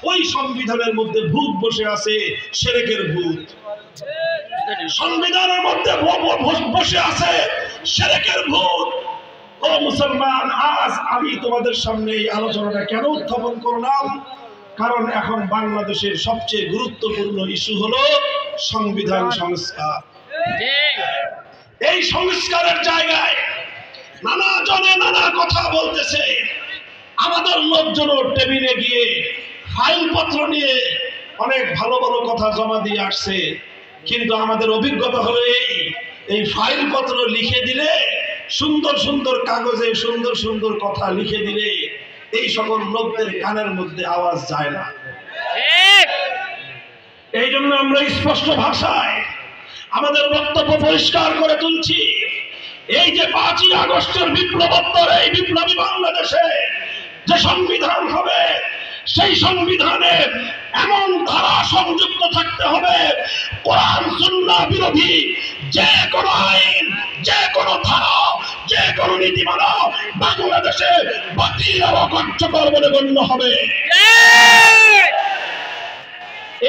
Speaker 1: ওই সংবিধানের মধ্যে ভূত বসে আছে, শিরকের ভূত। সংবিধানের মধ্যে বসে আছে শিরকের ভূত। ও মুসলমান, আজ আমি তোমাদের সামনে এই আলোচনাটা কেন উত্থাপন করলাম? কারণ এখন বাংলাদেশের সবচেয়ে গুরুত্বপূর্ণ ইস্যু হলো সংবিধান সংস্কার। এই সংস্কারের জায়গায় নানা জনে নানা কথা বলতেছে। আমাদের লোকজনও টেবিলে গিয়ে ফাইলপত্র নিয়ে অনেক ভালো ভালো কথা জমা দিয়ে আসছে, কিন্তু আমাদের অভিজ্ঞতা হলো এই ফাইলপত্র লিখে দিলে, সুন্দর সুন্দর কাগজে সুন্দর সুন্দর কথা লিখে দিলে এই সকল লোকদের কানের মধ্যে আওয়াজ যায় না। এই জন্য আমরা স্পষ্ট ভাষায় আমাদের বক্তব্য পরিষ্কার করে তুলছি। এই যে 5ই আগস্টের বিপ্লবোত্তর এই বিপ্লবী বাংলাদেশে যে সংবিধান হবে, সেই সংবিধানে এমন ধারা সংযুক্ত থাকতে হবে, কোরআন সুন্নাহ বিরোধী যে কোনো আইন, যে কোনো ধারা, যে কোনো নীতিমালা বাংলাদেশে বাতিল ও কার্যকর বলে গণ্য হবে।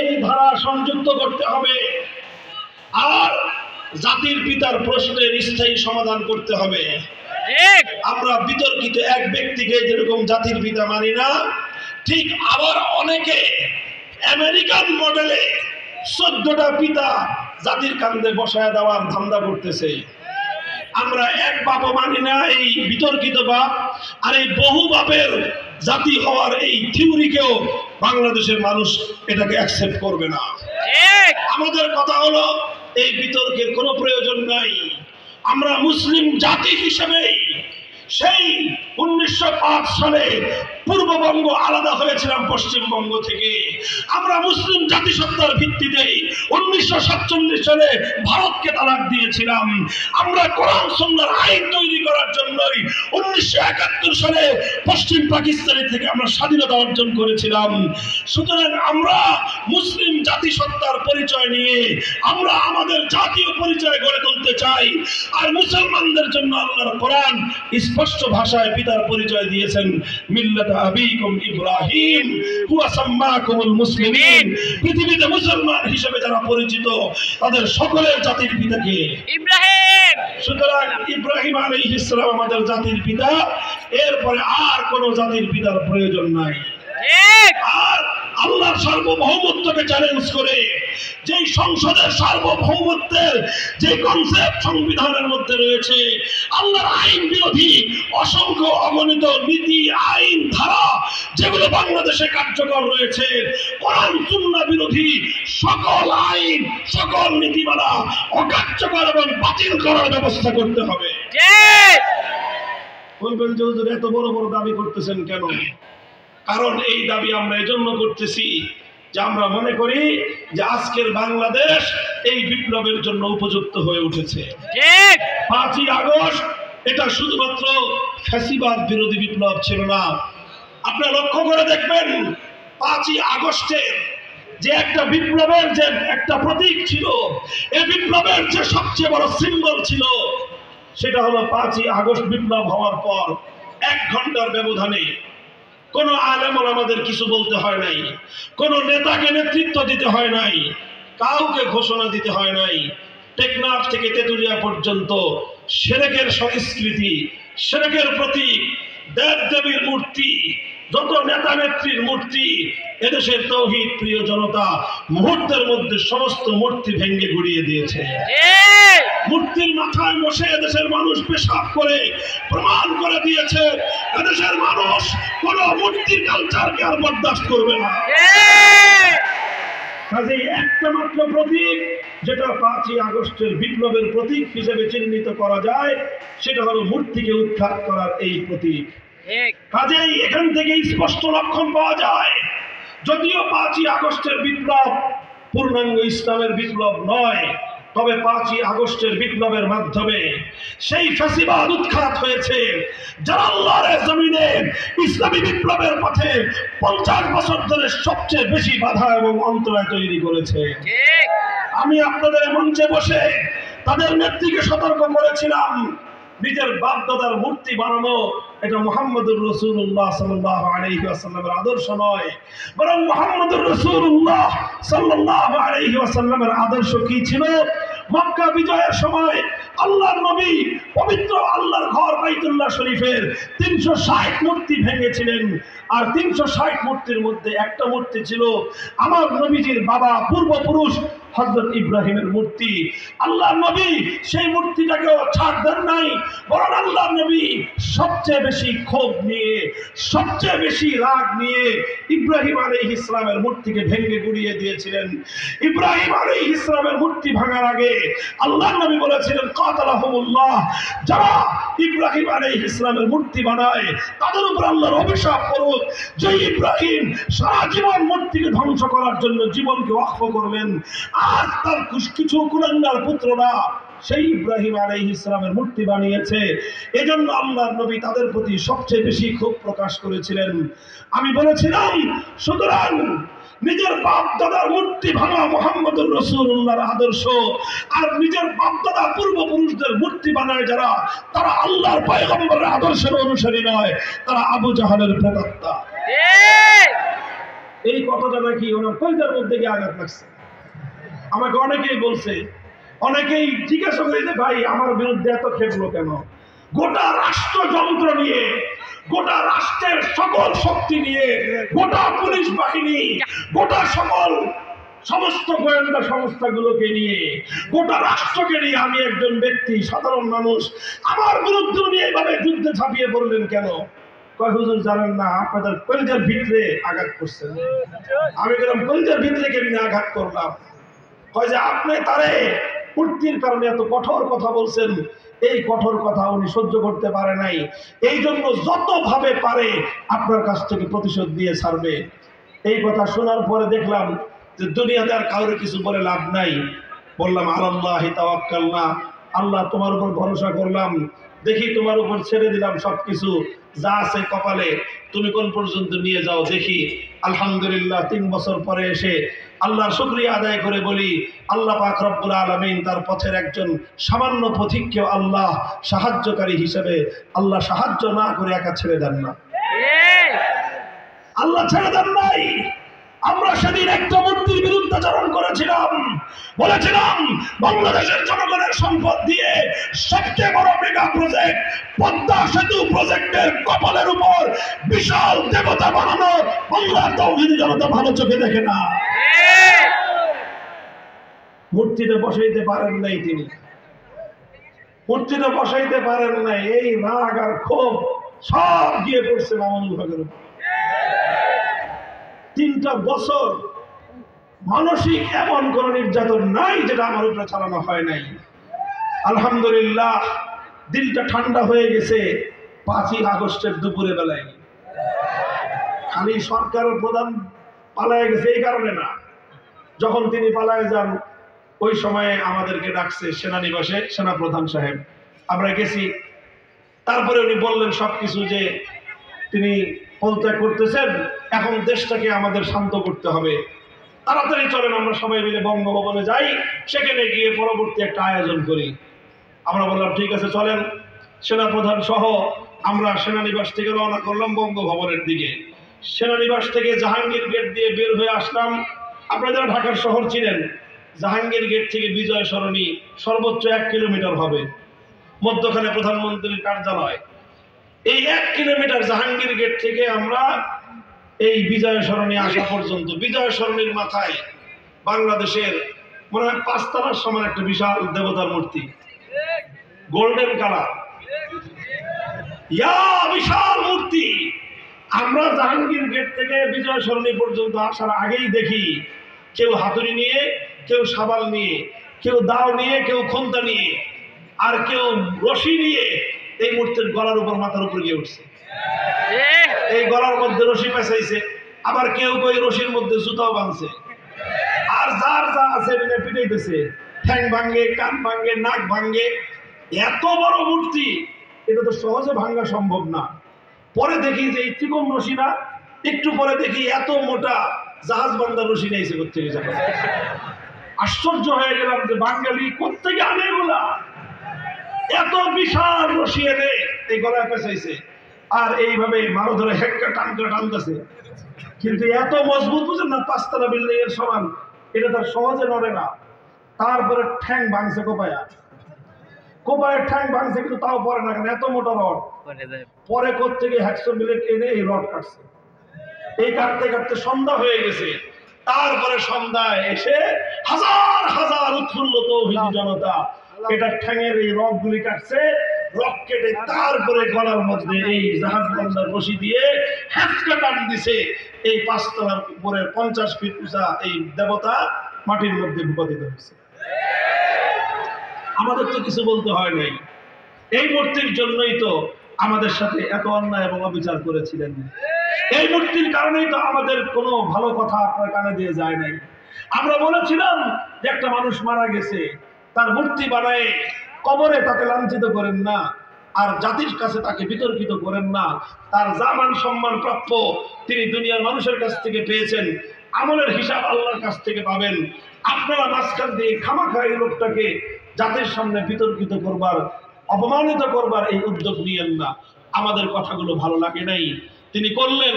Speaker 1: এই ধারা সংযুক্ত করতে হবে। আর জাতির পিতার প্রশ্নের স্থায়ী সমাধান করতে হবে। আমরা বিতর্কিত এক ব্যক্তিকে যেরকম জাতির পিতা মানি না, ঠিক আবার অনেকে আমেরিকান মডেলে 14টা পিতা জাতির কান্দে বসায় দেওয়ার ধান্দা করতেছে। আমরা এক বাপও মানি না, এই বিতর্কিত বাপ। আর এই বহু বাপের জাতি হওয়ার এই থিওরিকেও বাংলাদেশের মানুষ এটাকে অ্যাকসেপ্ট করবে না। আমাদের কথা হলো এই বিতর্কের কোনো প্রয়োজন নাই। আমরা মুসলিম জাতি হিসেবেই সেই 1905 সালে পূর্ববঙ্গ আলাদা হয়েছিলাম পশ্চিমবঙ্গ থেকে। আমরা মুসলিম জাতিসত্তার ভিত্তিতে 1947 সালে ভারতকে তালাক দিয়েছিলাম। আমরা কোরআন সুন্নাহর আইন তৈরি করার জন্যই 1971 সালে পশ্চিম পাকিস্তান থেকে আমরা স্বাধীনতা অর্জন করেছিলাম। সুতরাং আমরা মুসলিম জাতিসত্তার পরিচয় নিয়ে আমরা আমাদের জাতীয় পরিচয় গড়ে তুলতে চাই। আর মুসলমানদের জন্য আল্লাহর কোরআন স্পষ্ট ভাষায় পিতার পরিচয় দিয়েছেন, মিল্লাত আবিকুম ইব্রাহিম হুয়া সাম্মাকুমুল মুসলিমিন। পৃথিবীতে মুসলমান হিসেবে যারা পরিচিত তাদের সকলের জাতির পিতাকে
Speaker 2: ইব্রাহিম।
Speaker 1: সুতরাং ইব্রাহিম আলাইহিস সালাম আমাদের জাতির পিতা, এরপরে আর কোন জাতির পিতার প্রয়োজন নাই।
Speaker 2: ঠিক।
Speaker 1: আর আল্লাহর সার্বভৌমত্বকে চ্যালেঞ্জ করে যে সংসদের সার্বভৌমত্বের যে কনসেপ্ট সংবিধানের মধ্যে রয়েছে, আল্লাহর আইন বিরোধী অসংখ্য অগণিত নীতি আইন ধারা যেগুলো বাংলাদেশে কার্যকর রয়েছে, কোরআন সুন্নাহ বিরোধী সকল আইন সকল নীতিমালা অকার্যকর এবং বাতিল করার ব্যবস্থা করতে হবে।
Speaker 2: ঠিক।
Speaker 1: বলবেন যে হুজুর এত বড় বড় দাবি করতেছেন কেন? কারণ এই দাবি আমরা এজন্য করতেছি যে আমরা মনে করি যে আজকের বাংলাদেশ এই বিপ্লবের জন্য উপযুক্ত হয়ে উঠেছে।
Speaker 2: ঠিক।
Speaker 1: 5ই আগস্ট এটা শুধুমাত্র ফ্যাসিবাদ বিরোধী বিপ্লব ছিল না। আপনারা লক্ষ্য করে দেখবেন 5ই আগস্টের যে একটা বিপ্লবের যে একটা প্রতীক ছিল, এই বিপ্লবের যে সবচেয়ে বড় সিম্বল ছিল সেটা হলো 5ই আগস্ট বিপ্লব হওয়ার পর 1 ঘন্টার ব্যবধানে কোন আলেম আমাদের কিছু বলতে হয় নাই, কোন নেতাকে নেতৃত্ব দিতে হয় নাই, কাউকে ঘোষণা দিতে হয় নাই। টেকনাফ থেকে তেতুলিয়া পর্যন্ত শিরকের সংস্কৃতি, শিরকের প্রতীক, দেব দেবীর মূর্তি, যত নেতা নেত্রীর মূর্তি, এদেশের তৌহিদ প্রিয় জনতা মুহূর্তের মধ্যে সমস্ত মূর্তি ভেঙে গুড়িয়ে দিয়েছে। মূর্তির মাথায় বসে এদেশের মানুষ পেশাব করে প্রমাণ করে দিয়েছে এদেশের মানুষ কোন মূর্তির কালচারকে আর বরদাস্ত করবে না। কাজেই একটা মাত্র প্রতীক যেটা 5ই আগস্টের বিপ্লবের প্রতীক হিসেবে চিহ্নিত করা যায়, সেটা হলো মূর্তিকে উৎখাত করার এই প্রতীক। কাজেই এখান থেকে স্পষ্ট লক্ষণ পাওয়া যায়, যদিও 5ই আগস্টের বিপ্লব পূর্ণাঙ্গ ইসলামের বিপ্লব নয়, তবে 5ই আগস্টের বিপ্লবের মাধ্যমে সেই ফ্যাসিবাদ উৎখাত হয়েছে যারা আল্লাহর জমিনে ইসলামী বিপ্লবের পথে 50 বছর ধরে সবচেয়ে বেশি বাধা এবং অন্তরায় তৈরি করেছে। আমি আপনাদের মঞ্চে বসে তাদের নেত্রীকে সতর্ক করেছিলাম, নিজের বাপ দাদার মূর্তি বানানো এটা মুহাম্মদুর রাসূলুল্লাহ সাল্লাল্লাহু আলাইহি ওয়াসাল্লামের আদর্শ নয়, বরং মুহাম্মদুর রাসূলুল্লাহ সাল্লাল্লাহু আলাইহি ওয়াসাল্লামের আদর্শ কি ছিল? মক্কা বিজয়ের সময় আল্লাহর নবী পবিত্র আল্লাহর ঘর বাইতুল্লাহ শরীফের 360 মূর্তি ভেঙেছিলেন। আর 360 মূর্তির মধ্যে একটা মূর্তি ছিল আমার নবীজির বাবা পূর্বপুরুষ হযরত ইব্রাহিমের মূর্তি। আল্লাহর নবী সেই মূর্তিটাকেও ছাড় দেন নাই, বরং আল্লাহর নবী সবচেয়ে বেশি ক্ষোভ নিয়ে, সবচেয়ে বেশি রাগ নিয়ে ইব্রাহিম আলাইহিস সালামের মূর্তিকে ভেঙে গুড়িয়ে দিয়েছিলেন। ইব্রাহিম আলাইহিস সালামের মূর্তি ভাঙার আগে আল্লাহর নবী বলেছিলেন, কাতালাহুমুল্লাহ, যারা ইব্রাহিম আলাইহিস সালামের মূর্তি বানায় তাদের উপর আল্লাহর অভিশাপ করুক, যে ইব্রাহিম সারা জীবন মূর্তিকে ধ্বংস করার জন্য জীবনকে ওয়াকফ করলেন, আর তার কিছু কুলাঙ্গার পুত্ররা সেই ইব্রাহিম আলাইহিস সালামের মূর্তি বানিয়েছে। এজন্য আল্লাহর নবী তাদের প্রতি সবচেয়ে বেশি ক্ষোভ প্রকাশ করেছিলেন। আমি বলেছিলাম, সুতরাং নিজের বাপ দাদার মূর্তি ভাঙা মুহাম্মদুর রাসূলুল্লাহর আদর্শ, আর নিজের বাপ দাদা পূর্বপুরুষদের মূর্তি বানায় যারা, তারা আল্লাহর পয়গম্বরের আদর্শের অনুসারী নয়, তারা আবু জাহালের প্রেতাত্মা। এই কথাটা নাকি ওনার কলিজার মধ্যে গিয়ে আঘাত লাগছে। আমাকে অনেকেই বলছে, অনেকেই জিজ্ঞাসা করে যে ভাই আমার বিরুদ্ধে এত খেপলো কেন? গোটা রাষ্ট্রযন্ত্র নিয়ে, গোটা রাষ্ট্রের সকল শক্তি নিয়ে, গোটা পুলিশ বাহিনী, গোটা সমস্ত গোয়েন্দা সংস্থাগুলোকে নিয়ে, গোটা রাষ্ট্রকে নিয়ে আমি একজন ব্যক্তি, সাধারণ মানুষ, আমার বিরুদ্ধে উনি এইভাবে যুদ্ধে ঝাঁপিয়ে পড়লেন কেন? কয় হুজুর জানেন না, আপনাদের কলিজার ভিতরে আঘাত করছেন। আমি বললাম, কলিজার ভিতরে কেমনি আঘাত করলাম? কয় যে আপনি তারে মূর্তির কারণে এত কঠোর কথা বলছেন, এই কঠোর কথা উনি সহ্য করতে পারে নাই, এই জন্য যতভাবে পারে আপনার কাছ থেকে প্রতিশোধ দিয়ে ছাড়বে। এই কথা শোনার পরে দেখলাম যে দুনিয়াতে আর কাউরে কিছু বলে লাভ নাই। বললাম আলাল্লাহি তাওয়াক্কালনা, আল্লাহ তোমার উপর ভরসা করলাম, দেখি তোমার উপর ছেড়ে দিলাম সবকিছু, যা আছে কপালে তুমি কোন পর্যন্ত নিয়ে যাও দেখি। আলহামদুলিল্লাহ 3 বছর পরে এসে আল্লাহর শুকরিয়া আদায় করে বলি, আল্লাহ পাক রব্বুল আলামিন তার পথের একজন সামান্য পথিককে আল্লাহ সাহায্যকারী হিসেবে আল্লাহ সাহায্য না করে একা ছেড়ে দেন না। আল্লাহ ছেড়ে দেন নাই। আমরা সেদিন একটা মূর্তির বিরুদ্ধাচরণ করেছিলাম, বলেছিলাম বাংলাদেশের জনগণের সম্পদ দিয়ে সবচেয়ে বড় মেগা প্রজেক্ট পদ্মা সেতু প্রজেক্টের কপালের উপর বিশাল দেবতা বানানো বাংলার তাওহীদি জনতা ভালো চোখে দেখে না। মূর্তিতে বসাইতে পারেন নাই, তিনি মূর্তিতে বসাইতে পারেন নাই। এই রাগ আর ক্ষোভ সব গিয়ে পড়ছে মামুনুল হকের উপর। 3টা বছর মানসিক এমন কোন নির্যাতন নাই যেটা আমার উপরে চালানো হয় নাই। আলহামদুলিল্লাহ দিলটা ঠান্ডা হয়ে গেছে 5ই আগস্টের দুপুরে বেলায়। খালি সরকারের প্রধান পালায় গেছে এই কারণে না, যখন তিনি পালায় যান ওই সময়ে আমাদেরকে ডাকছে সেনানিবাসে সেনাপ্রধান সাহেব, আমরা গেছি। তারপরে উনি বললেন সবকিছু যে তিনি পদত্যাগ করতেছেন, এখন দেশটাকে আমাদের শান্ত করতে হবে, তাড়াতাড়ি চলেন আমরা সবাই মিলে বঙ্গভবনে যাই, সেখানে গিয়ে পরবর্তী একটা আয়োজন করি। আমরা বললাম ঠিক আছে চলেন। সেনাপ্রধান সহ আমরা সেনানিবাস থেকে রওনা করলাম বঙ্গভবনের দিকে। সেনানিবাস থেকে জাহাঙ্গীর গেট দিয়ে বের হয়ে আসলাম। আপনারা যারা ঢাকার শহর ছিলেন, জাহাঙ্গীর গেট থেকে বিজয় সরণি সর্বোচ্চ 1 কিলোমিটার হবে, মধ্যখানে প্রধানমন্ত্রীর কার্যালয়। এই 1 কিলোমিটার জাহাঙ্গীর গেট থেকে আমরা এই বিজয় সরণি আসা পর্যন্ত, বিজয় সরণির মাথায় বাংলাদেশের মনে হয় 5 তলার সমান একটা বিশাল দেবতার মূর্তি, গোল্ডেন কালার, বিশাল মূর্তি। আমরা জাহাঙ্গীর গেট থেকে বিজয় সরণি পর্যন্ত আসার আগেই দেখি কেউ হাতুড়ি নিয়ে, কেউ শাবাল নিয়ে, কেউ দাও নিয়ে, কেউ খন্তা নিয়ে, আর কেউ রশি নিয়ে এই মূর্তির গলার উপর মাথার উপর গিয়ে উঠছে। এই গলার মধ্যে রশি পেঁচাইছে, আবার কেউ ওই রশির মধ্যে জুতাও বাঁধছে, আর যার যা আছে পিটাইতেছে, ঠ্যাং ভাঙ্গে, কান ভাঙ্গে, নাক ভাঙ্গে। এত বড় মূর্তি, এটা তো সহজে ভাঙ্গা সম্ভব না। পরে দেখি যে এই চিকন রশি না, একটু পরে দেখি এত মোটা জাহাজ বান্দার রশি নিয়েছে কোথেকে যাবে। আশ্চর্য হয়ে গেলাম যে বাঙালি কোথেকে আনে এগুলা, এত বিশাল রশি এনে এই গলায় পেঁচাইছে, আর এইভাবে মারো ধরে হেক্কা টানকা টানতেছে। কিন্তু এত মজবুত, বুঝেন না, 5 তলা বিল্ডিং এর সমান, এটা তার সহজে নড়ে না। তারপরে ঠ্যাং ভাঙছে, কোপায়ের ঠ্যাং ভাঙছে, কিন্তু তাও পরে না, কেন এত মোটা রড। পরে কোত্থেকে হ্যাকসো মিলেট এনে এই রড কাটছে। এই কাটতে কাটতে সন্ধ্যা হয়ে গেছে। তারপরে সন্ধ্যায় এসে হাজার হাজার উৎফুল্ল তাওহীদি জনতা এটা ঠ্যাঙের এই রক গুলি কাটছে, রক কেটে তারপরে গলার মধ্যে এই জাহাজ বান্দার রশি দিয়ে হ্যাঁচকা টান দিছে। এই 5 তলার উপরে 50 ফিট উঁচা এই দেবতা মাটির মধ্যে ভূপাতিত হয়েছে। আমাদের তো কিছু বলতে হয় নাই। এই মূর্তির জন্যই তো আমাদের সাথে এত অন্যায় এবং অবিচার করেছিলেন। এই মূর্তির কারণেই তো আমাদের কোনো ভালো কথা আপনার কানে দিয়ে যায় নাই। আমরা বলেছিলাম যে একটা মানুষ মারা গেছে, তার মূর্তি বানায় কবরে তাকে লাঞ্ছিত করেন না, আর জাতির কাছে তাকে বিতর্কিত করেন না। তার যা মান সম্মান প্রাপ্য তিনি দুনিয়ার মানুষের কাছ থেকে পেয়েছেন, আমলের হিসাব আল্লাহর কাছ থেকে পাবেন। আপনারা মাঝখান দিয়ে খামাখা এই লোকটাকে জাতির সামনে বিতর্কিত করবার, অপমানিত করবার এই উদ্যোগ নিয়েন না। আমাদের কথাগুলো ভালো লাগে নাই, তিনি করলেন।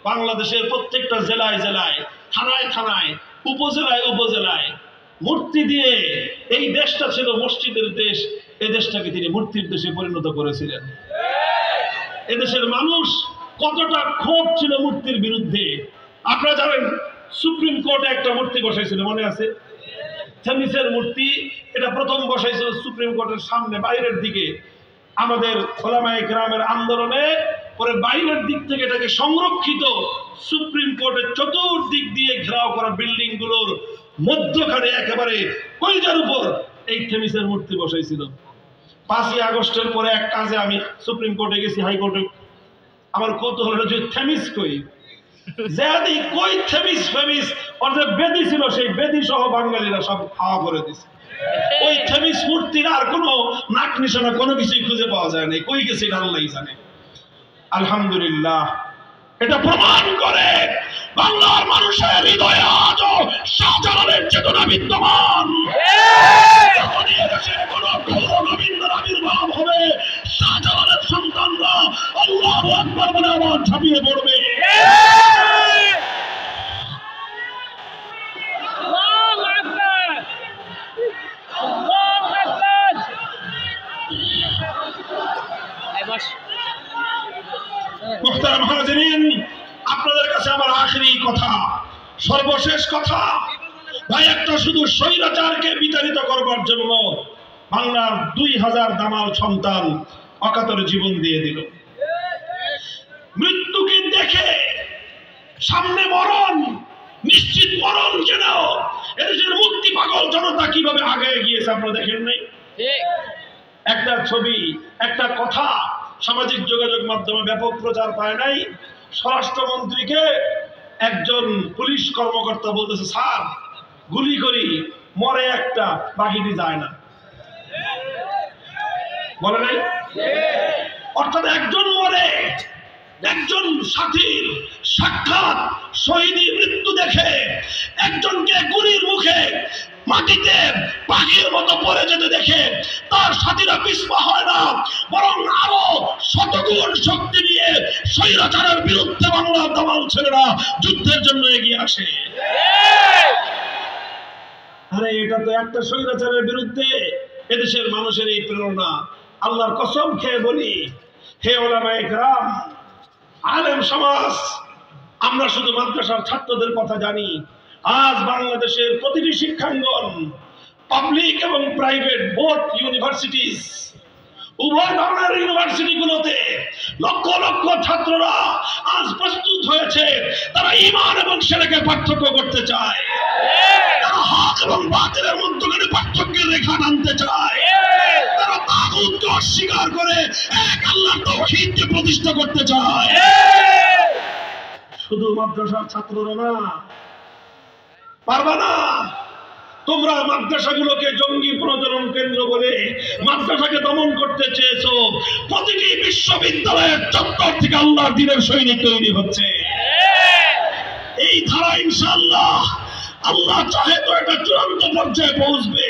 Speaker 1: বাংলাদেশের প্রত্যেকটা জেলায় জেলায়, থানায় থানায়, উপজেলায় উপজেলায় মূর্তি দিয়ে, এই দেশটা ছিল মসজিদের দেশ, এই দেশটাকে তিনি মূর্তির দেশে পরিণত করেছিলেন। এদেশের মানুষ কতটা ক্ষোভ ছিল মূর্তির বিরুদ্ধে। আপনারা জানেন সুপ্রিম কোর্টে একটা মূর্তি বসাইছিল, মনে আছে? থেমিসের মূর্তি, এটা প্রথম বসাইছিল সুপ্রিম কোর্টের সামনে বাইরের দিকে। আমাদের ওলামায়ে কেরামের আন্দোলনে পরে বাইরের দিক থেকে এটাকে সংরক্ষিত সুপ্রিম কোর্টের চতুর্দিক দিয়ে ঘেরাও করা বিল্ডিং গুলোর মধ্যখানে একেবারে কইজার উপর এই থেমিসের মূর্তি বসাইছিল। 5ই আগস্টের পরে এক কাজে আমি সুপ্রিম কোর্টে গেছি, হাইকোর্টে। আমার কৌতূহল হলো যে থেমিস কই, কই থেমিস ফেমিস ওর যে বেদি ছিল সেই বেদি সহ বাঙালিরা সব খাওয়া করে দিছে। ওই থেমিস মূর্তির আর কোনো নাক নিশানা কোনো কিছুই খুঁজে পাওয়া যায় না, কই গেছে এটা আল্লাহই জানে। আলহামদুলিল্লাহ, এটা প্রমাণ করে বাংলার মানুষের হৃদয়ে আজও শাহজালালের চেতনা বিদ্যমান। যখনই এদেশে কোনো নবীন্দ্র আবির্ভাব হবে, শাহজালালের সন্তানরা আল্লাহু আকবার বলে আবার ঝাঁপিয়ে পড়বে। মুহতারাম হাজিরিন, আপনাদের কাছে আমার আখেরি কথা, সর্বশেষ কথা, ভাই একটা শুধু স্বৈরাচারকে বিতাড়িত করবার জন্য বাংলার 2000 দামাল সন্তান অকাতরে জীবন দিয়ে দিল। মৃত্যুকে দেখে সামনে মরণ, নিশ্চিত মরণ যেন এদেশের মুক্তি পাগল জনতা কিভাবে আগে গিয়েছে আপনারা দেখেন নাই? একটা ছবি, একটা কথা সামাজিক যোগাযোগ মাধ্যমে ব্যাপক প্রচার পায় নাই? স্বরাষ্ট্রমন্ত্রীকে একজন পুলিশ কর্মকর্তা বলতেছে, স্যার গুলি করি, মরে একটা, বাকিটি যায় না, বলে নাই? অর্থাৎ একজন মরে, একজন সাথীর সাক্ষাৎ শহীদের মৃত্যু দেখে একজনকে গুলির মুখে মাটিতে পাখির মতো পড়ে যেতে দেখে তার সাথীরা পিছপা হয় না, বরং আরো শতগুণ শক্তি নিয়ে স্বৈরাচারের বিরুদ্ধে বাংলার দামাল ছেলেরা যুদ্ধের জন্য এগিয়ে আসে। আরে এটা তো একটা স্বৈরাচারের বিরুদ্ধে এদেশের মানুষের এই প্রেরণা। আল্লাহর কসম খেয়ে বলি, হে ওলামায়ে কেরাম, আলেম সমাজ, আমরা শুধু মাদ্রাসার ছাত্রদের কথা জানি। আজ বাংলাদেশের প্রতিটি শিক্ষাঙ্গন, পাবলিক এবং প্রাইভেট বোথ ইউনিভার্সিটিজ, উভয় ধরনের ইউনিভার্সিটিগুলোতে লক্ষ লক্ষ ছাত্ররা আজ প্রস্তুত হয়েছে। তারা ঈমান এবং শিরকের পার্থক্য করতে চায়, তারা হক এবং বাতিলের মধ্যখানে পার্থক্যের রেখা টানতে চায়, তারা তাগুতকে অস্বীকার করে এক আল্লাহর তাওহীদকে প্রতিষ্ঠা করতে চায়। শুধু মাদ্রাসার ছাত্ররা না, পারবা না। তোমরা মাদ্রাসাগুলোকে জঙ্গি প্রজনন কেন্দ্র বলে মাদ্রাসাকে দমন করতে চেয়েছো। প্রতিটি বিশ্ববিদ্যালয়ের চত্বর থেকে আল্লাহর দ্বীনের সৈনিক তৈরি হচ্ছে। এই ধারা ইনশাআল্লাহ আল্লাহ চাহে তো এটা চূড়ান্ত পর্যায়ে পৌঁছবে।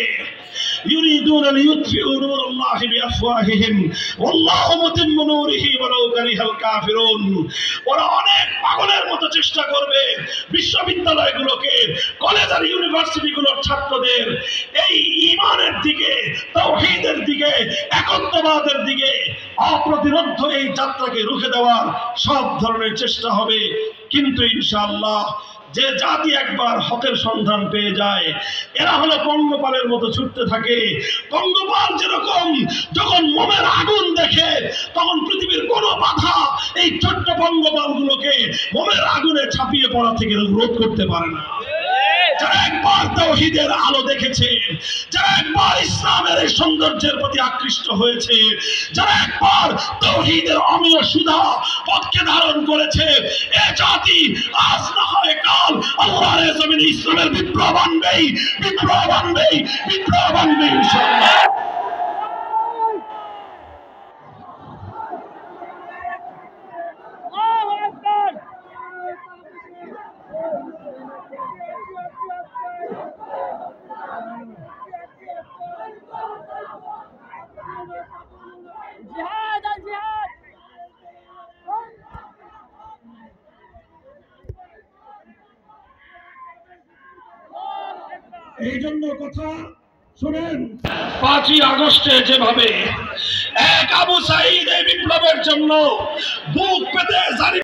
Speaker 1: يريدون ليطفئوا نور الله بأفواههم والله متم نوره ولو كره الكافرون। ওরা অনেক পাগলের মতো চেষ্টা করবে বিশ্ববিদ্যালয়গুলোকে, কলেজ আর ইউনিভার্সিটিগুলোর ছাত্রদের এই ঈমানের দিকে, তাওহীদের দিকে, একত্ববাদের দিকে অপ্রতিরোধ্য এই যাত্রাকে রুখে দেওয়ার সব ধরনের চেষ্টা হবে। কিন্তু ইনশাআল্লাহ যে জাতি একবার হকের সন্ধান পেয়ে যায়, এরা হলো পঙ্গপালের মতো ছুটতে থাকে। পঙ্গপাল যেরকম যখন মোমের আগুন দেখে তখন পৃথিবীর কোনো বাধা এই ছোট্ট পঙ্গপালগুলোকে মোমের আগুনে ছাপিয়ে পড়া থেকে রোধ করতে পারে না। যারা একবার তাওহীদের আলো দেখেছে, যারা একবার ইসলামের এই সৌন্দর্যের প্রতি আকৃষ্ট হয়েছে, যারা একবার তাওহীদের অমীয় সুধা পথকে ধারণ করেছে, এ জাতি আজ না হয় কাল আল্লাহর জমিনে ইসলামের বিপ্লব আনবেই, বিপ্লব আনবেই, বিপ্লব আনবেই ইনশাআল্লাহ। এই জন্য কথা শুনেন, 5ই আগস্টে যেভাবে এক আবু সাঈদ এই বিপ্লবের জন্য বুক পেতে জারি